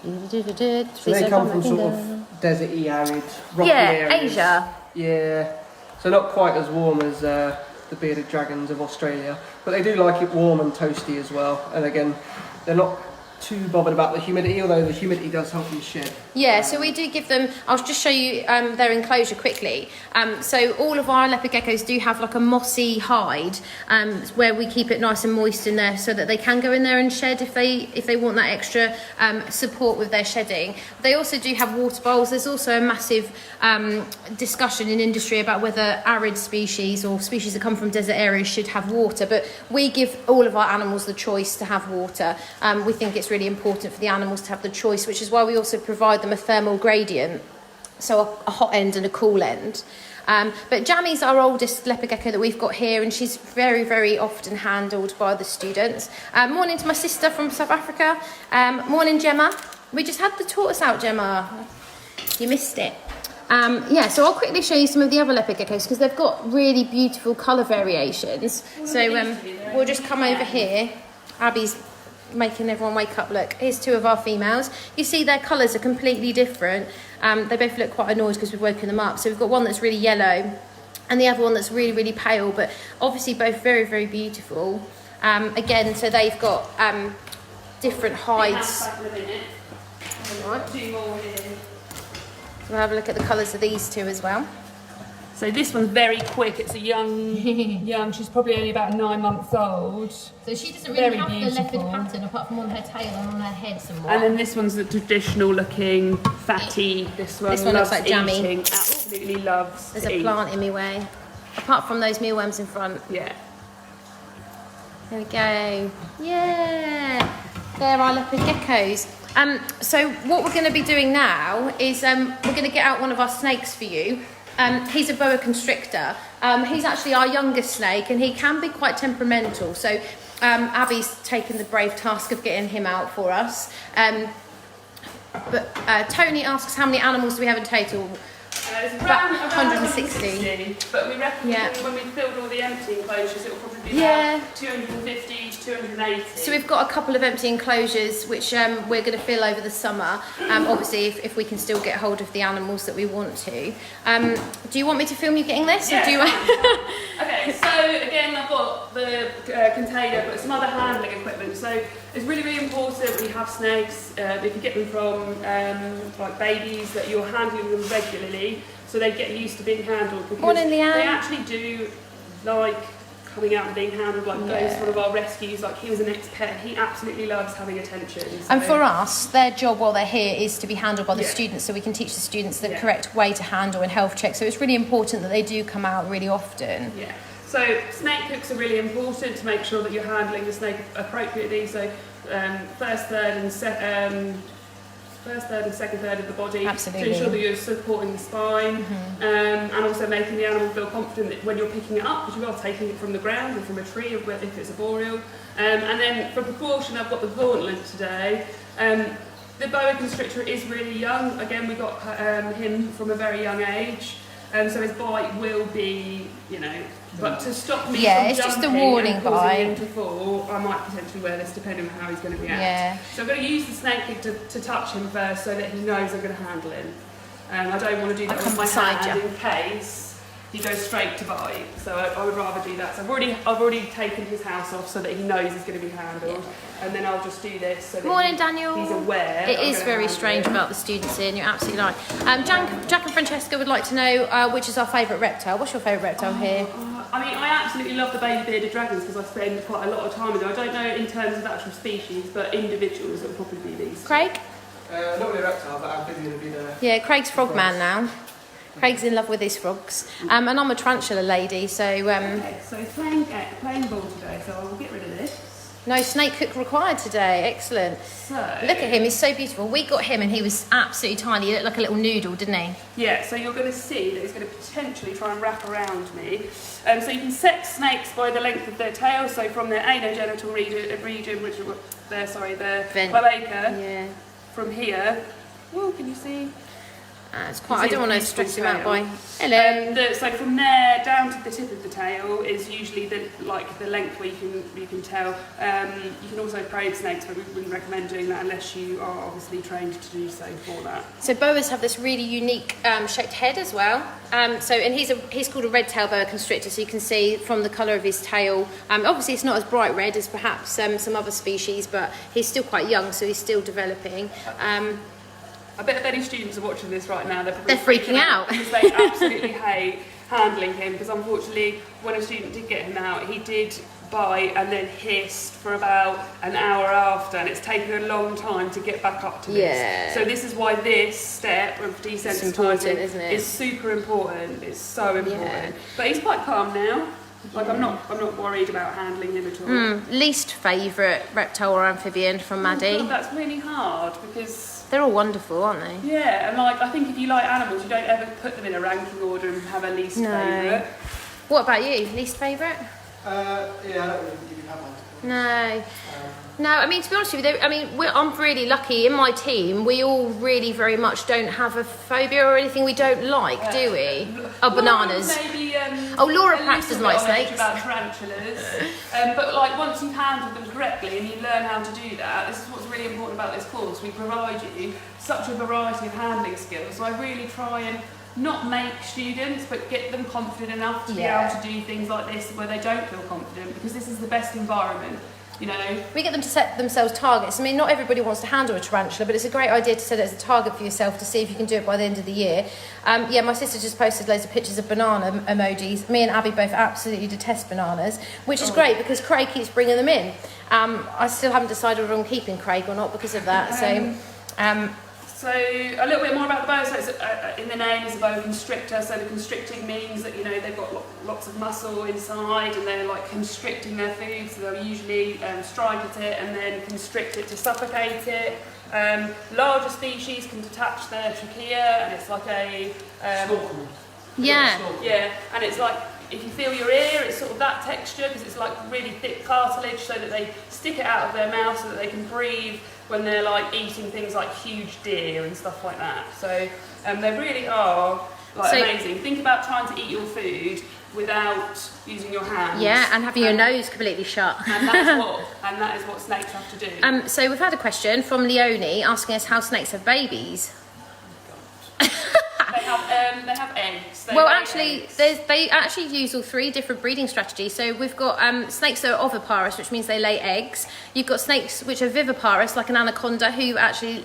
So they come from sort of deserty, arid, rocky areas. Asia. Yeah, so not quite as warm as the bearded dragons of Australia, but they do like it warm and toasty as well. And again, they're not too bothered about the humidity, although the humidity does help them shed. Yeah, so we do give them, I'll just show you their enclosure quickly. So all of our leopard geckos do have like a mossy hide where we keep it nice and moist in there so that they can go in there and shed if they want that extra support with their shedding. They also do have water bowls. There's also a massive discussion in industry about whether arid species or species that come from desert areas should have water, but we give all of our animals the choice to have water. We think it's really important for the animals to have the choice, which is why we also provide them a thermal gradient, so a hot end and a cool end. But Jammy's our oldest leopard gecko that we've got here, and she's very, very often handled by the students. Morning to my sister from South Africa. Morning, Gemma. We just had the tortoise out, Gemma. You missed it. Yeah, so I'll quickly show you some of the other leopard geckos because they've got really beautiful colour variations. So we'll just come over here. Abby's making everyone wake up. Look, here's 2 of our females. You see their colours are completely different. They both look quite annoyed because we've woken them up. So we've got one that's really yellow and the other one that's really, really pale, but obviously both very, very beautiful. Again, so they've got different hides. Right. 2 more here. So we'll have a look at the colours of these 2 as well. So this one's very quick. It's a young. She's probably only about 9 months old. So she doesn't Very really have beautiful. the leopard pattern apart from on her tail and on her head somewhat. And then this one's the traditional looking fatty. This one looks loves like Jammy. eating. Absolutely loves There's to a eat. plant in my way. Apart from those mealworms in front. Yeah. There we go. Yeah. There are leopard geckos. So what we're going to be doing now is we're going to get out one of our snakes for you. He's a boa constrictor. He's actually our youngest snake and he can be quite temperamental. So Abby's taken the brave task of getting him out for us. But Tony asks how many animals do we have in total? It's About around 160. But we reckon Yeah. when we filled all the empty enclosures, it will probably be Yeah. about 250 to 280. So we've got a couple of empty enclosures which we're going to fill over the summer, obviously if we can still get hold of the animals that we want to. Do you want me to film you getting this? Yeah. Or do you Okay, so again, I've got the container, but some other handling equipment. So it's really, really important when you have snakes, if you get them from like babies, that you're handling them regularly so they get used to being handled. Because Morning, Leanne. they actually do like coming out and being handled. Like Bo's one of our rescues, like he was an ex-pet. He absolutely loves having attention. So. And for us, their job while they're here is to be handled by the Yeah. students, so we can teach the students the Yeah. correct way to handle and health check. So it's really important that they do come out really often. Yeah. So snake hooks are really important to make sure that you're handling the snake appropriately. So first, third, and second third of the body. Absolutely. To ensure that you're supporting the spine, and also making the animal feel confident that when you're picking it up, because you are taking it from the ground or from a tree, or if it's a boreal. And then for proportion, I've got the gauntlet today. The boa constrictor is really young. Again, we got him from a very young age. So his bite will be, but to stop me Yeah, from it's just a jumping warning and causing him bite. to fall, I might potentially wear this depending on how he's going to react. Yeah. So I'm going to use the snake hook to touch him first so that he knows I'm going to handle him. I don't want to do that I'll with come my beside hand you. in case he goes straight to bite. So I would rather do that. So I've already taken his house off so that he knows he's going to be handled. And then I'll just do this so that Morning, Daniel. he's aware. It that I'm is gonna very handle strange him. about the students here, and you're absolutely right. Jack and Francesca would like to know which is our favourite reptile. What's your favourite reptile here? I mean, I absolutely love the baby bearded dragons because I spend quite a lot of time with them. I don't know in terms of actual species, but individuals it would probably be these. Craig? Not really a reptile, but amphibian would be the... Yeah, Craig's frogman now. Craig's in love with his frogs. And I'm a tarantula lady, so Okay, so playing ball today, so I'll get rid of this. no snake hook required today. Excellent. So Look at him, he's so beautiful. We got him and he was absolutely tiny. He looked like a little noodle, didn't he? yeah, so you're going to see that he's going to potentially try and wrap around me. So you can set snakes by the length of their tail, so from their anogenital region, which is their Vent. cloaca, Yeah. from here. Oh, can you see? It's quite. I don't want to Beautiful stress him out tail. by. Hello. So from there down to the tip of the tail is usually the length where you can tell. You can also probe snakes, but we wouldn't recommend doing that unless you are obviously trained to do so for that. So boas have this really unique shaped head as well. And he's called a red tail boa constrictor. So you can see from the colour of his tail. Obviously, it's not as bright red as perhaps some other species, but he's still quite young, so he's still developing. I bet if any students are watching this right now, they're freaking out because they absolutely hate handling him. Because unfortunately, when a student did get him out, he did bite and then hissed for about an hour after, and it's taken a long time to get back up to this. Yeah. So this is why this step of important, desensitising isn't it? is super important. It's so important. Yeah. But he's quite calm now. Like I'm not worried about handling him at all. Least favourite reptile or amphibian from Maddie? God, that's really hard because. They're all wonderful, aren't they? Yeah, and I think if you like animals, you don't ever put them in a ranking order and have a least favourite. What about you? Least favourite? Yeah, I don't really have one. No. No, I mean, to be honest with you, I'm really lucky. In my team, we all really very much don't have a phobia or anything we don't like, do we? Oh, bananas. Maybe, Laura a perhaps doesn't little like bit on edge snakes. about tarantulas. But like once you've handled them correctly and you learn how to do that, this is what's really important about this course. We provide you such a variety of handling skills. So I really try and not make students, but get them confident enough to be able to do things like this where they don't feel confident, because this is the best environment. You know, we get them to set themselves targets. I mean, not everybody wants to handle a tarantula, but it's a great idea to set it as a target for yourself to see if you can do it by the end of the year. My sister just posted loads of pictures of banana emojis. Me and Abby both absolutely detest bananas, which is great because Craig keeps bringing them in. I still haven't decided whether I'm keeping Craig or not because of that. So a little bit more about the boa. So it's, in the name is a boa constrictor. So the constricting means that they've got lots of muscle inside and they're like constricting their food. So they'll usually strike at it and then constrict it to suffocate it. Larger species can detach their trachea and it's like a yeah, and it's like if you feel your ear, it's sort of that texture because it's like really thick cartilage, so that they stick it out of their mouth so that they can breathe when they're like eating things like huge deer and stuff like that. So they really are amazing. Think about trying to eat your food without using your hands. Yeah, and having your nose completely shut. And that is what snakes have to do. So we've had a question from Leonie asking us how snakes have babies. They have eggs. They actually use all three different breeding strategies. So we've got snakes that are oviparous, which means they lay eggs. You've got snakes which are viviparous, like an anaconda, who actually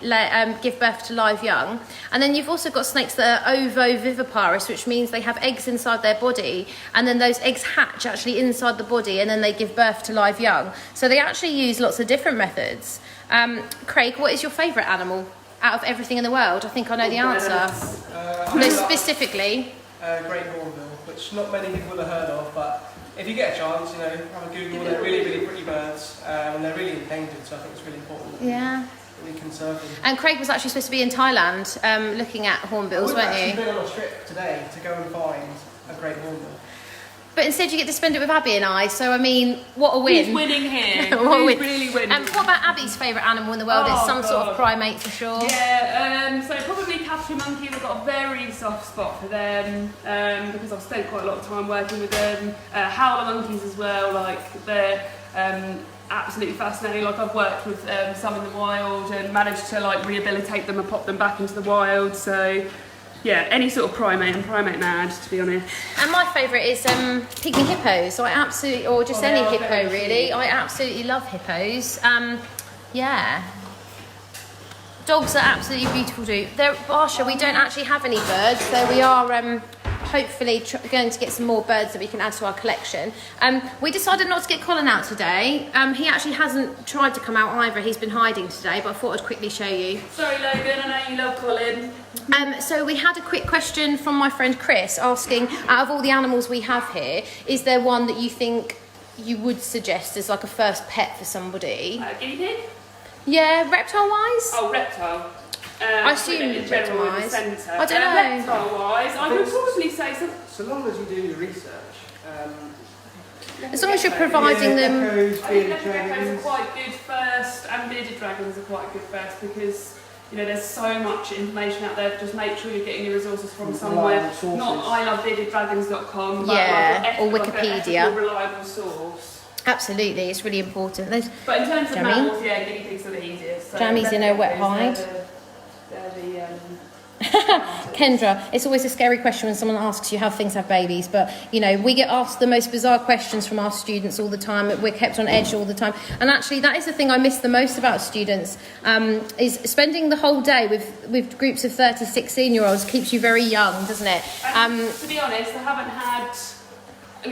give birth to live young. And then you've also got snakes that are ovoviviparous, which means they have eggs inside their body, and then those eggs hatch actually inside the body, and then they give birth to live young. So they actually use lots of different methods. Craig, what is your favourite animal out of everything in the world? I think I know the answer. No, specifically. Great hornbill, which not many people have heard of, but if you get a chance, have a Google. They're really, really pretty birds, and they're really endangered, so I think it's really important that we conserve them. And Craig was actually supposed to be in Thailand looking at hornbills, weren't you? I've been on a trip today to go and find a great hornbill. But instead you get to spend it with Abby and I, so I mean, what a win. Who's winning here? Who's really winning? What about Abby's favourite animal in the world? It's some sort of primate for sure. Yeah, so probably capture monkeys. I've got a very soft spot for them because I've spent quite a lot of time working with them. Howler monkeys as well, like they're absolutely fascinating. Like I've worked with some in the wild and managed to like rehabilitate them and pop them back into the wild. So yeah, any sort of primate. I'm primate mad, to be honest. And my favourite is pygmy hippos. Any hippo really. I absolutely love hippos. Yeah. Dogs are absolutely beautiful too. Barsha, we don't actually have any birds, so we are hopefully going to get some more birds that we can add to our collection. We decided not to get Colin out today. He actually hasn't tried to come out either. He's been hiding today, but I thought I'd quickly show you. Sorry, Logan, I know you love Colin. So we had a quick question from my friend Chris asking, out of all the animals we have here, is there one that you think you would suggest as like a first pet for somebody? Guinea pig? Yeah, reptile-wise? Oh, reptile. I assume reptile-wise. I don't know. Reptile-wise, I would probably say some. So long as you do your research. As long as you're providing them. Geckos, I think leopard geckos are quite good first, and bearded dragons are quite good first because You know, there's so much information out there. Just make sure you're getting your resources from From somewhere, reliable sources. not ilovebeardeddragons.com, Yeah, like or like an Wikipedia. ethical, reliable source. Absolutely, it's really important. There's But in terms of Jamie? mammals, yeah, guinea pigs are the easiest. So Jamie's in her wet hide. They're the Kendra, it's always a scary question when someone asks you how things have babies, but you know, we get asked the most bizarre questions from our students all the time. We're kept on edge all the time, and actually that is the thing I miss the most about students, is spending the whole day with groups of 30, 16-year-olds keeps you very young, doesn't it? to be honest, I haven't had,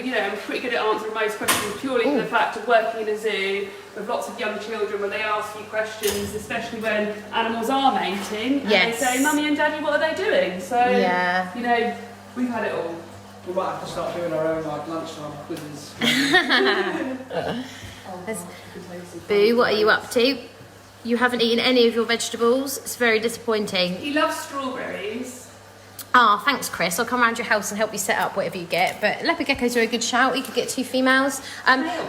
you know, I'm pretty good at answering most questions purely for the fact of working in a zoo with lots of young children when they ask you questions, especially when animals are mating, and Yes. they say, Mummy and Daddy, what are they doing? So, Yeah. you know, we've had it all. We might have to start doing our own like lunchtime quizzes. Boo, what are you up to? You haven't eaten any of your vegetables. It's very disappointing. He loves strawberries. Ah, thanks, Chris. I'll come around your house and help you set up whatever you get. But leopard geckos are a good shout. You could get 2 females.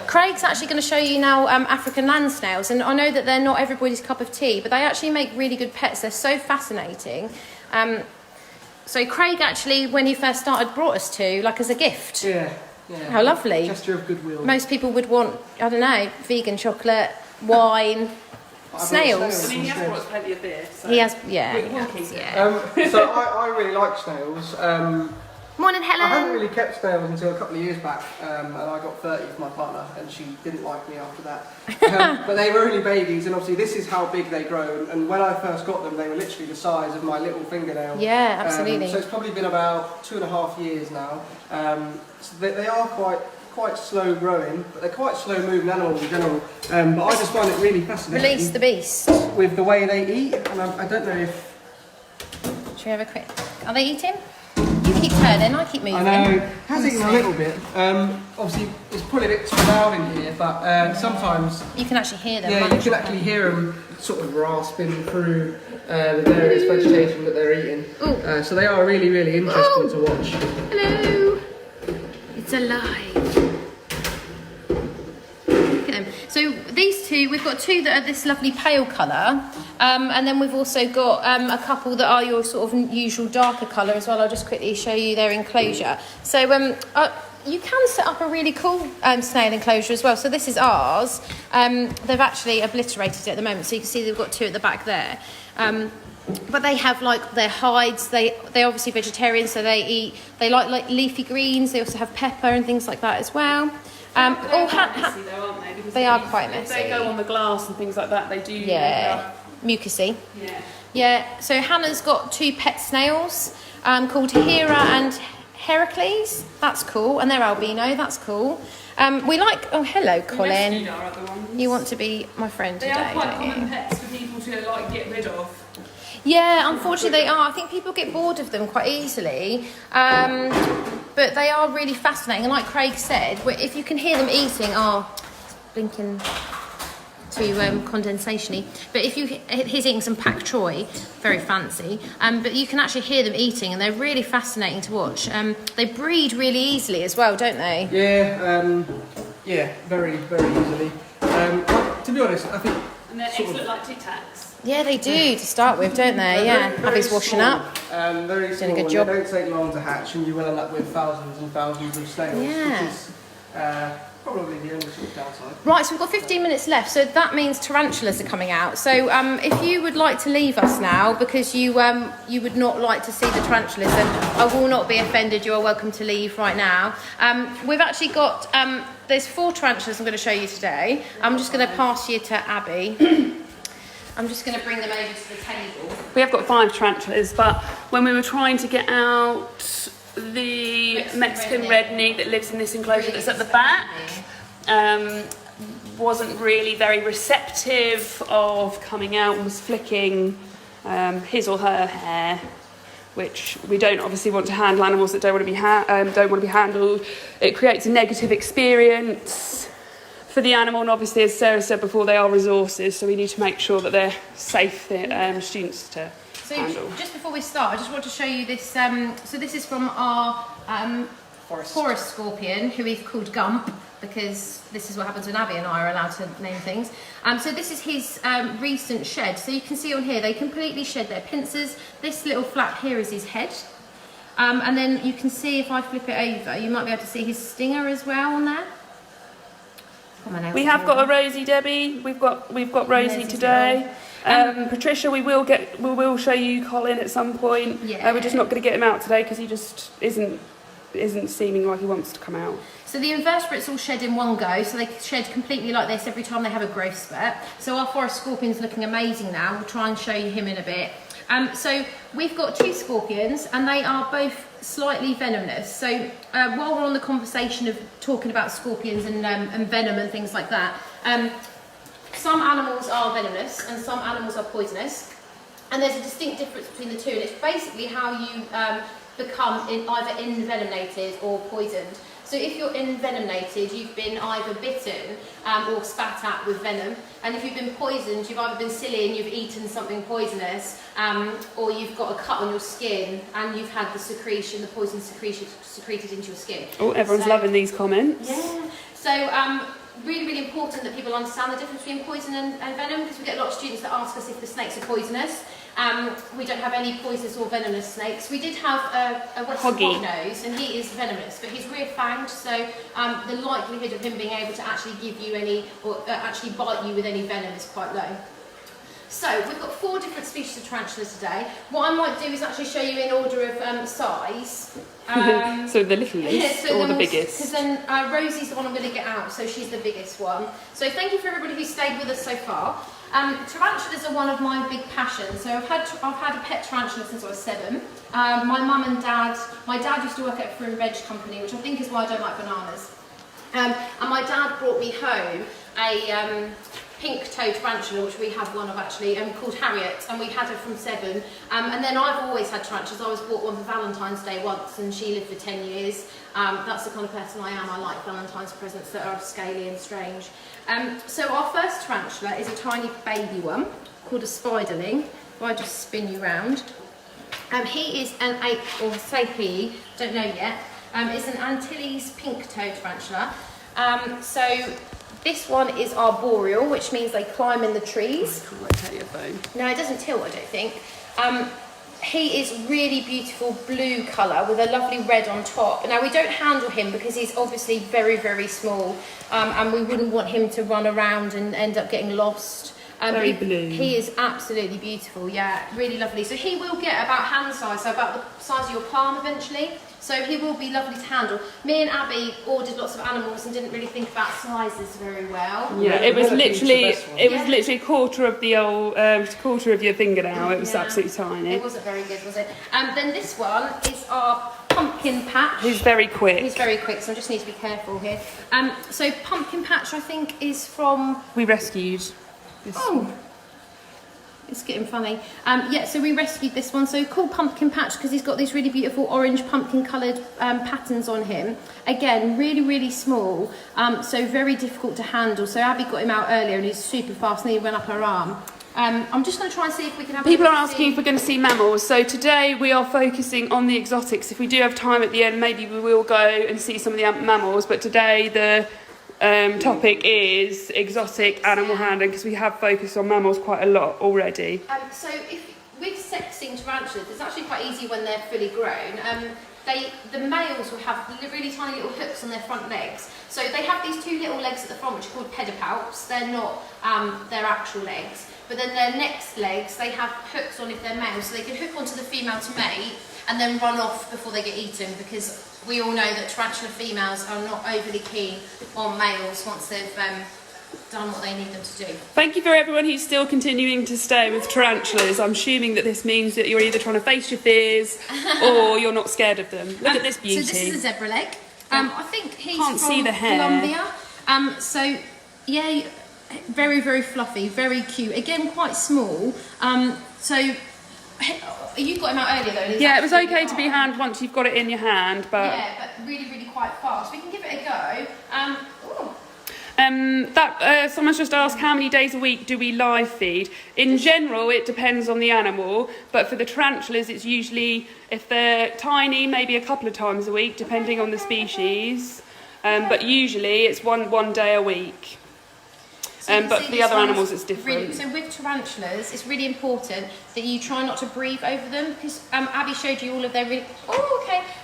Craig's actually going to show you now African land snails. And I know that they're not everybody's cup of tea, but they actually make really good pets. They're so fascinating. So Craig actually, when he first started, brought us 2, like as a gift. Yeah. How lovely. Gesture of goodwill. Most people would want, I don't know, vegan chocolate, wine, snails. I mean, he has brought us plenty of beer. So He has, yeah. We'll keep it. So I really like snails. Morning, I hadn't Helen. really kept snails until a couple of years back, and I got 30 with my partner, and she didn't like me after that. But they were only babies, and obviously this is how big they grow. And when I first got them, they were literally the size of my little fingernail. Yeah, absolutely. So it's probably been about 2.5 years now. So they are quite slow growing, but they're quite slow moving animals in general. But I just find it really fascinating. Release the beast. With the way they eat, and I don't know if... Should we have a quick... Are they eating? You keep turning, I keep moving. I know, has eaten a little bit. Obviously, it's probably a bit too loud in here, but sometimes... You can actually hear them. Yeah, you can actually hear them sort of rasping through the various vegetation that they're eating. So they are really, really interesting to watch. Hello. It's alive. Look at them. So these 2, we've got 2 that are this lovely pale colour, and then we've also got a couple that are your sort of usual darker colour as well. I'll just quickly show you their enclosure. So you can set up a really cool snail enclosure as well. So this is ours. They've actually obliterated it at the moment, so you can see they've got 2 at the back there. But they have like their hides. They're obviously vegetarian, so they like leafy greens. They also have pepper and things like that as well. They're quite messy though, aren't they? Because They are if quite If messy. they go on the glass and things like that, they do. Yeah, mucusy. Yeah. Yeah. So Hannah's got 2 pet snails called Hera and Heracles. That's cool, and they're albino. That's cool. We like. Oh, hello, We Colin. rescued our other ones. You want to be my friend They today, are quite don't you? common pets for people to like get rid of. Yeah, unfortunately they are. I think people get bored of them quite easily. But they are really fascinating. And like Craig said, if you can hear them eating, blinking too condensation-y. But if he's eating some pak choi, very fancy. But you can actually hear them eating, and they're really fascinating to watch. They breed really easily as well, don't they? Yeah, very, very easily. To be honest, I think... And their eggs look like Tic Tacs. Yeah, they do to start with, don't they? Yeah, very, very Abby's washing small, up. Very small, Doing a good and job. they don't take long to hatch, and you will end up with thousands and thousands of snails, Yeah. which is probably the only sort of downside. Right, so we've got 15 minutes left, so that means tarantulas are coming out. So if you would like to leave us now because you would not like to see the tarantulas, then I will not be offended. You are welcome to leave right now. We've actually got, there's 4 tarantulas I'm going to show you today. I'm just going to pass you to Abby. I'm just going to bring them over to the table. We have got 5 tarantulas, but when we were trying to get out the Mexican redknee that lives in this enclosure that's at the back, wasn't really very receptive of coming out and was flicking his or her hair, which we don't obviously want to handle animals that don't want to be handled. It creates a negative experience for the animal, and obviously, as Sarah said before, they are resources, so we need to make sure that they're safe for students to handle. Just before we start, I just want to show you this. So this is from our forest scorpion, who we've called Gump. because this is what happens when Abby and I are allowed to name things. So this is his recent shed. So you can see on here, they completely shed their pincers. This little flap here is his head. And then you can see, if I flip it over, you might be able to see his stinger as well on there. We have got a Rosie, Debbie. We've got Rosie today. Patricia, we will show you Colin at some point. Yeah. We're just not going to get him out today because he just isn't seeming like he wants to come out. So the invertebrates all shed in one go, so they shed completely like this every time they have a growth spurt. So our forest scorpion's looking amazing now. We'll try and show you him in a bit. So we've got 2 scorpions, and they are both slightly venomous. So while we're on the conversation of talking about scorpions and venom and things like that, some animals are venomous and some animals are poisonous, and there's a distinct difference between the two, and it's basically how you become either envenomated or poisoned. So if you're envenomated, you've been either bitten or spat at with venom, and if you've been poisoned, you've either been silly and you've eaten something poisonous, or you've got a cut on your skin and you've had the secretion, the poison secreted into your skin. Oh, everyone's loving these comments. Yeah. So really, really important that people understand the difference between poison and venom, because we get a lot of students that ask us if the snakes are poisonous. We don't have any poisonous or venomous snakes. We did have a Western hognose, and he is venomous, but he's rear-fanged, so the likelihood of him being able to actually give you any, or actually bite you with any venom is quite low. So we've got 4 different species of tarantulas today. What I might do is actually show you in order of size. So the littlest or the biggest? Because then Rosie's the one I'm going to get out, so she's the biggest one. So thank you for everybody who's stayed with us so far. Tarantulas are one of my big passions. So I've had a pet tarantula since I was 7. My mum and dad, my dad used to work at a fruit and veg company, which I think is why I don't like bananas. And my dad brought me home a pink-toed tarantula, which we have one of actually, called Harriet, and we had her from 7. And then I've always had tarantulas. I was bought one for Valentine's Day once, and she lived for 10 years. That's the kind of person I am. I like Valentine's presents that are scaly and strange. So our first tarantula is a tiny baby one called a spiderling. If I just spin you round. He is an or say he, don't know yet, is an Antilles pink-toed tarantula. So this one is arboreal, which means they climb in the trees. I can't rotate your phone. No, it doesn't tilt, I don't think. He is really beautiful blue colour with a lovely red on top. Now, we don't handle him because he's obviously very, very small, and we wouldn't want him to run around and end up getting lost. Very blue. He is absolutely beautiful, yeah, really lovely. So he will get about hand size, so about the size of your palm eventually. So he will be lovely to handle. Me and Abby ordered lots of animals and didn't really think about sizes very well. Yeah, it was literally a quarter of the old quarter of your fingernail. It was absolutely tiny. It wasn't very good, was it? Then this one is our pumpkin patch. He's very quick. He's very quick, so I just need to be careful here. So pumpkin patch, I think, is from. We rescued. Oh. It's getting funny. Yeah, so we rescued this one. So called Pumpkin Patch because he's got these really beautiful orange pumpkin coloured patterns on him. Again, really, really small. So very difficult to handle. So Abby got him out earlier and he's super fast and he went up her arm. I'm just going to try and see if we can have... People are asking if we're going to see mammals. So today we are focusing on the exotics. If we do have time at the end, maybe we will go and see some of the mammals. But today the... topic is exotic animal handling because we have focused on mammals quite a lot already. So with sexing tarantulas, it's actually quite easy when they're fully grown. The males will have really tiny little hooks on their front legs. So they have these 2 little legs at the front which are called pedipalps. They're not their actual legs. But then their next legs, they have hooks on if they're male. So they can hook onto the female to mate and then run off before they get eaten, because we all know that tarantula females are not overly keen on males once they've done what they need them to do. Thank you for everyone who's still continuing to stay with tarantulas. I'm assuming that this means that you're either trying to face your fears or you're not scared of them. Look at this beauty. So this is a zebra leg. I think he's Can't from see the hair. Colombia. So yeah, very, very fluffy, very cute. Again, quite small. So you got him out earlier though. Yeah, it was okay to be hand once you've got it in your hand, but... Yeah, but really, really quite fast. We can give it a go. Someone's just asked how many days a week do we live feed. In general, it depends on the animal, but for the tarantulas, it's usually, if they're tiny, maybe a couple of times a week, depending on the species. but usually it's one day a week. So you can But see for the this other one's animals it's different. Really, so with tarantulas, it's really important that you try not to breathe over them, because Abby showed you all of their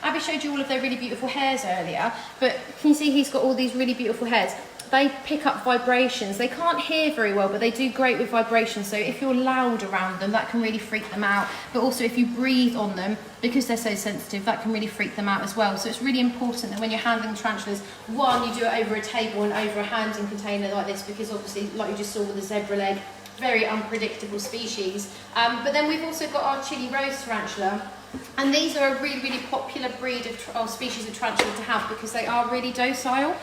Abby showed you all of their really beautiful hairs earlier. But can you see he's got all these really beautiful hairs? They pick up vibrations. They can't hear very well, but they do great with vibrations. So if you're loud around them, that can really freak them out. But also if you breathe on them, because they're so sensitive, that can really freak them out as well. So it's really important that when you're handling tarantulas, one, you do it over a table and over a handling container like this, because obviously, like you just saw with the zebra leg, very unpredictable species. But then we've also got our Chili Rose tarantula. And these are a really, really popular breed of species of tarantula to have, because they are really docile.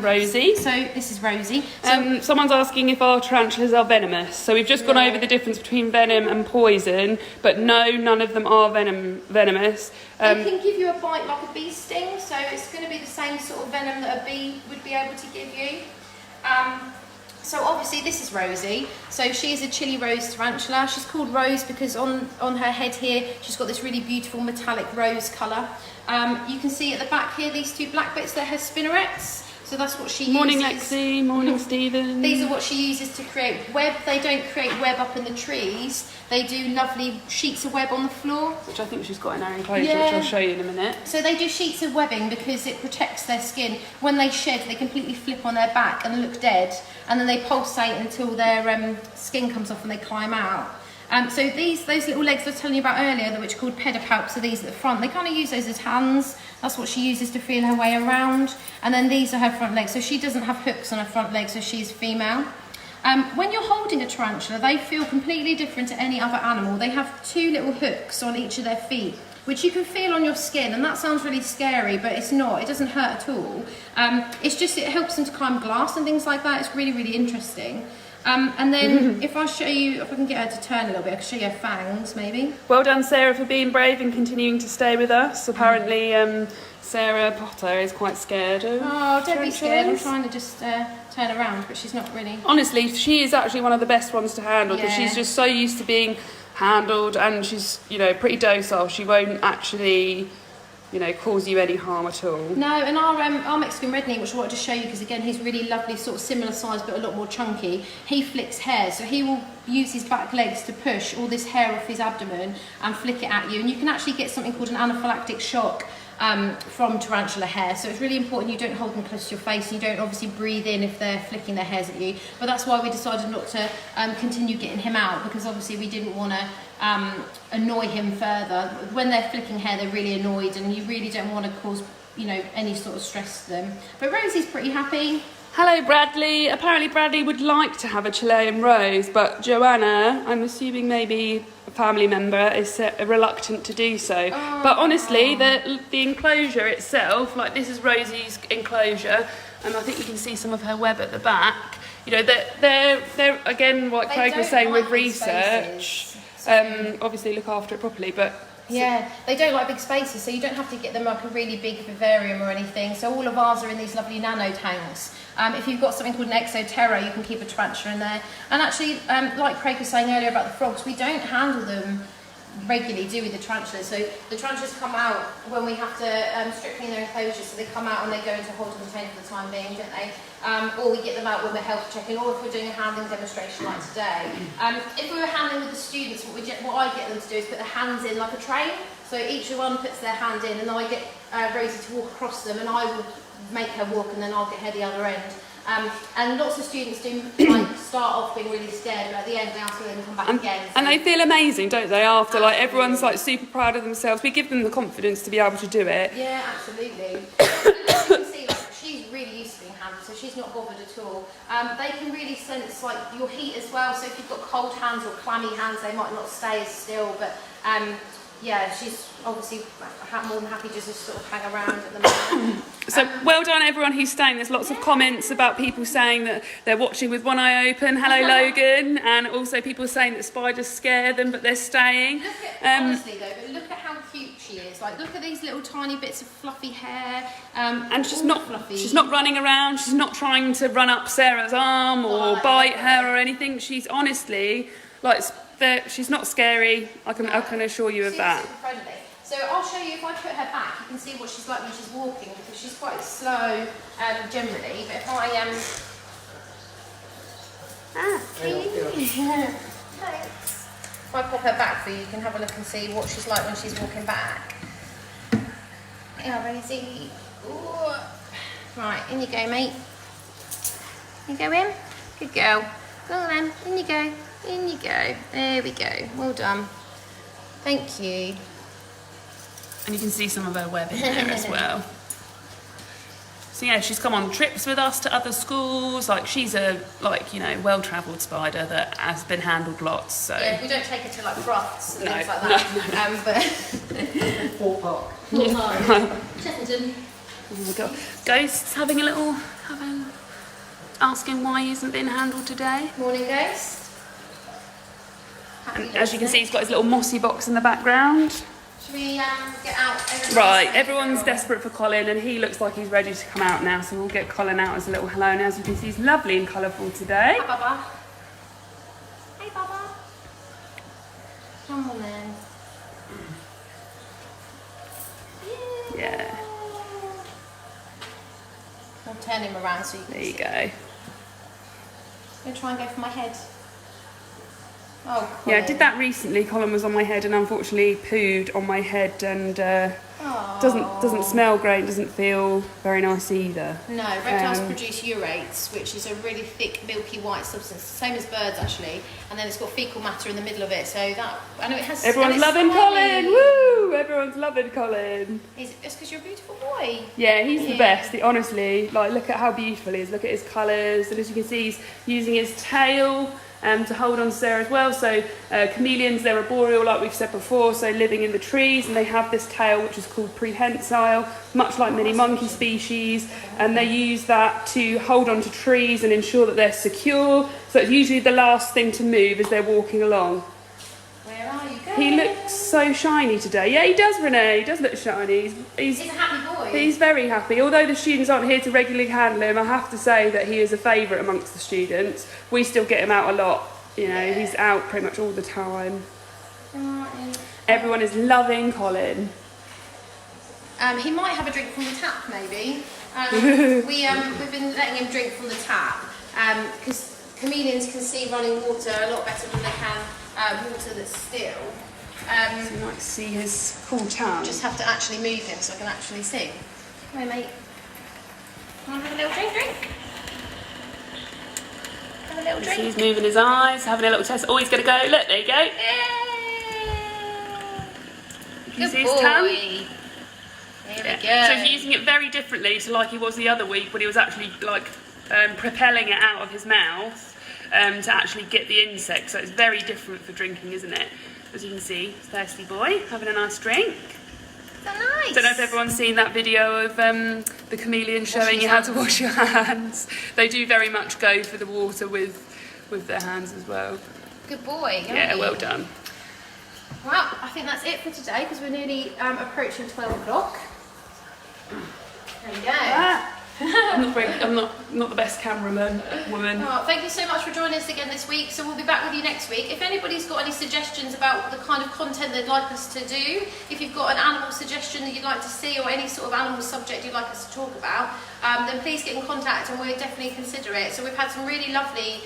Rosie. So this is Rosie. So Someone's asking if our tarantulas are venomous. So we've just gone over the difference between venom and poison, but no, none of them are venomous. they can give you a bite like a bee sting, so it's going to be the same sort of venom that a bee would be able to give you. So obviously this is Rosie. So she is a Chili Rose tarantula. She's called Rose because on her head here, she's got this really beautiful metallic rose colour. You can see at the back here, these two black bits, they're her spinnerets. So that's what she uses. Morning Lexi, morning Stephen. These are what she uses to create web. They don't create web up in the trees. They do lovely sheets of web on the floor. Which I think she's got in her enclosure, Yeah. which I'll show you in a minute. So they do sheets of webbing because it protects their skin. When they shed, they completely flip on their back and look dead. And then they pulsate until their skin comes off and they climb out. So those little legs I was telling you about earlier, which are called pedipalps, are these at the front. They kind of use those as hands. That's what she uses to feel her way around. And then these are her front legs. So she doesn't have hooks on her front legs, so she's female. When you're holding a tarantula, they feel completely different to any other animal. They have two little hooks on each of their feet, which you can feel on your skin, and that sounds really scary, but it's not. It doesn't hurt at all. It's just, it helps them to climb glass and things like that. It's really, really interesting. And then if I show you, if I can get her to turn a little bit, I can show you her fangs, maybe. Well done, Sarah, for being brave and continuing to stay with us. Apparently, Sarah Potter is quite scared of Don't be scared. I'm tarantulas. trying to just turn around, but she's not really. Honestly, she is actually one of the best ones to handle, because Yeah. she's just so used to being handled, and she's, pretty docile. She won't actually, cause you any harm at all. No, and our Mexican red knee, which I wanted to show you, because again he's really lovely, sort of similar size but a lot more chunky. He flicks hair, so he will use his back legs to push all this hair off his abdomen and flick it at you, and you can actually get something called an anaphylactic shock from tarantula hair. So it's really important you don't hold them close to your face, and you don't obviously breathe in if they're flicking their hairs at you. But that's why we decided not to continue getting him out, because obviously we didn't want to annoy him further. When they're flicking hair, they're really annoyed, and you really don't want to cause any sort of stress to them. But Rosie's pretty happy. Hello, Bradley. Apparently Bradley would like to have a Chilean rose, but Joanna, I'm assuming maybe a family member, is reluctant to do so. But honestly, the enclosure itself, like this is Rosie's enclosure, and I think you can see some of her web at the back. They're again, what Craig was saying with research, obviously look after it properly, but Yeah, they don't like big spaces, so you don't have to get them like a really big vivarium or anything. So all of ours are in these lovely nano tanks. If you've got something called an Exoterra, you can keep a tarantula in there. And actually, like Craig was saying earlier about the frogs, we don't handle them regularly, do we, the tarantulas? So the tarantulas come out when we have to strip clean their enclosures, so they come out and they go into a holding container for the time being, don't they? Or we get them out when we're health checking, or if we're doing a handling demonstration like today. If we were handling with the students, what I get them to do is put their hands in like a train. So each one puts their hand in, and then I get Rosie to walk across them, and I will make her walk, and then I'll get her the other end. And lots of students do start off being really scared, but at the end they ask me and come back again. So. And they feel amazing, don't they? After, like, everyone's like super proud of themselves. We give them the confidence to be able to do it. Yeah, absolutely. And as you can see, like, she's really used to being handled, so she's not bothered at all. They can really sense like your heat as well. So if you've got cold hands or clammy hands, they might not stay as still. But yeah, she's obviously more than happy just to sort of hang around at the moment. So well done everyone who's staying. There's lots of comments about people saying that they're watching with one eye open. Hello Logan. And also people saying that spiders scare them but they're staying. Look at, honestly though, but look at how cute she is. Like, look at these little tiny bits of fluffy hair. And she's all not fluffy. she's not running around, she's not trying to run up Sarah's arm or bite her or anything. She's honestly like she's not scary. I can assure you of that. Super friendly. So I'll show you, if I put her back, you can see what she's like when she's walking, because she's quite slow generally. But if I thanks. If I pop her back for you, you can have a look and see what she's like when she's walking back. Yeah, Rosie. Ooh. Right, in you go, mate. You go in. Good girl. Go on then. In you go. In you go. There we go. Well done. Thank you. And you can see some of her web in there as well. So yeah, she's come on trips with us to other schools. Like she's a well-travelled spider that has been handled lots. So Yeah, we don't take her to like crafts and No, things like that. But Fort Park. Chessington. oh my god, Ghost's having asking why he hasn't been handled today. Morning, Ghost. And as you can see, he's got his little mossy box in the background. Should we get out? Right, everyone's desperate for Colin, and he looks like he's ready to come out now. So we'll get Colin out as a little hello. And as you can see, he's lovely and colourful today. Hi, Baba. Hey, Baba. Come on then. Yeah, I'll turn him around so you can there you see. go. I'm going to try and go for my head. Oh, Yeah, I Colin. did that recently. Colin was on my head and unfortunately pooed on my head, and Aw. doesn't smell great, doesn't feel very nice either. No, reptiles Um, produce urates, which is a really thick, milky white substance, same as birds actually, and then it's got fecal matter in the middle of it. So that I know it has. Everyone's and it's loving slimy. Colin! Woo! Everyone's loving Colin. It's because you're a beautiful boy. Yeah, he's the Yeah. best. Honestly, like look at how beautiful he is. Look at his colours, and as you can see, he's using his tail to hold on to Sarah as well. So chameleons, they're arboreal, like we've said before, so living in the trees, and they have this tail which is called prehensile, much like many monkey species, and they use that to hold on to trees and ensure that they're secure. So it's usually the last thing to move as they're walking along. Where are you going? He looks so shiny today. Yeah, he does, Renee. He does look shiny. He's a happy boy. He's very happy. Although the students aren't here to regularly handle him, I have to say that he is a favourite amongst the students. We still get him out a lot. You know, he's out pretty much all the time. Everyone is loving Colin. He might have a drink from the tap, maybe. We've been letting him drink from the tap because chameleons can see running water a lot better than they can water that's still. So you might see his cool tongue. Just have to actually move him so I can actually see. Hey, mate. Want to have a little drink? Have a little So he's drink. moving his eyes, having a little test. Oh, he's going to go. Look, there you go. Yay! You can Good see his tongue. boy. There we go. So he's using it very differently to like he was the other week when he was actually like propelling it out of his mouth to actually get the insect. So it's very different for drinking, isn't it? As you can see, thirsty boy having a nice drink. So nice. Don't know if everyone's seen that video of the chameleon showing you how to wash your hands. They do very much go for the water with their hands as well. Good boy. Yeah, yummy. well done. Well, I think that's it for today because we're nearly approaching 12 o'clock. There we go. I'm not the best cameraman woman. Oh, thank you so much for joining us again this week. So we'll be back with you next week. If anybody's got any suggestions about the kind of content they'd like us to do, if you've got an animal suggestion that you'd like to see or any sort of animal subject you'd like us to talk about, then please get in contact and we'll definitely consider it. So we've had some really lovely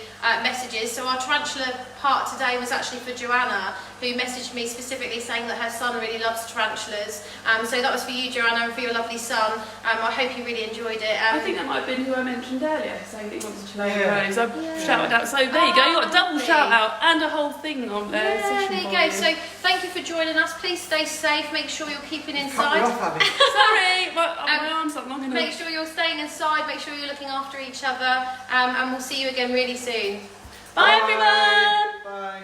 messages. So our tarantula part today was actually for Joanna, who messaged me specifically saying that her son really loves tarantulas. So that was for you, Joanna, and for your lovely son. I hope you really enjoyed it. I think that might have been who I mentioned earlier, saying that he wanted to know your Yeah. rose. I shouted out. So there you go. You got a double lovely. shout out and a whole thing on there. Yeah, there you go. So thank you for joining us. Please stay safe. Make sure you're keeping Cut me inside. off, Abby. Sorry, my arms not long enough. Make sure you're staying inside. Make sure you're looking after each other. And we'll see you again really soon. Bye everyone. Bye.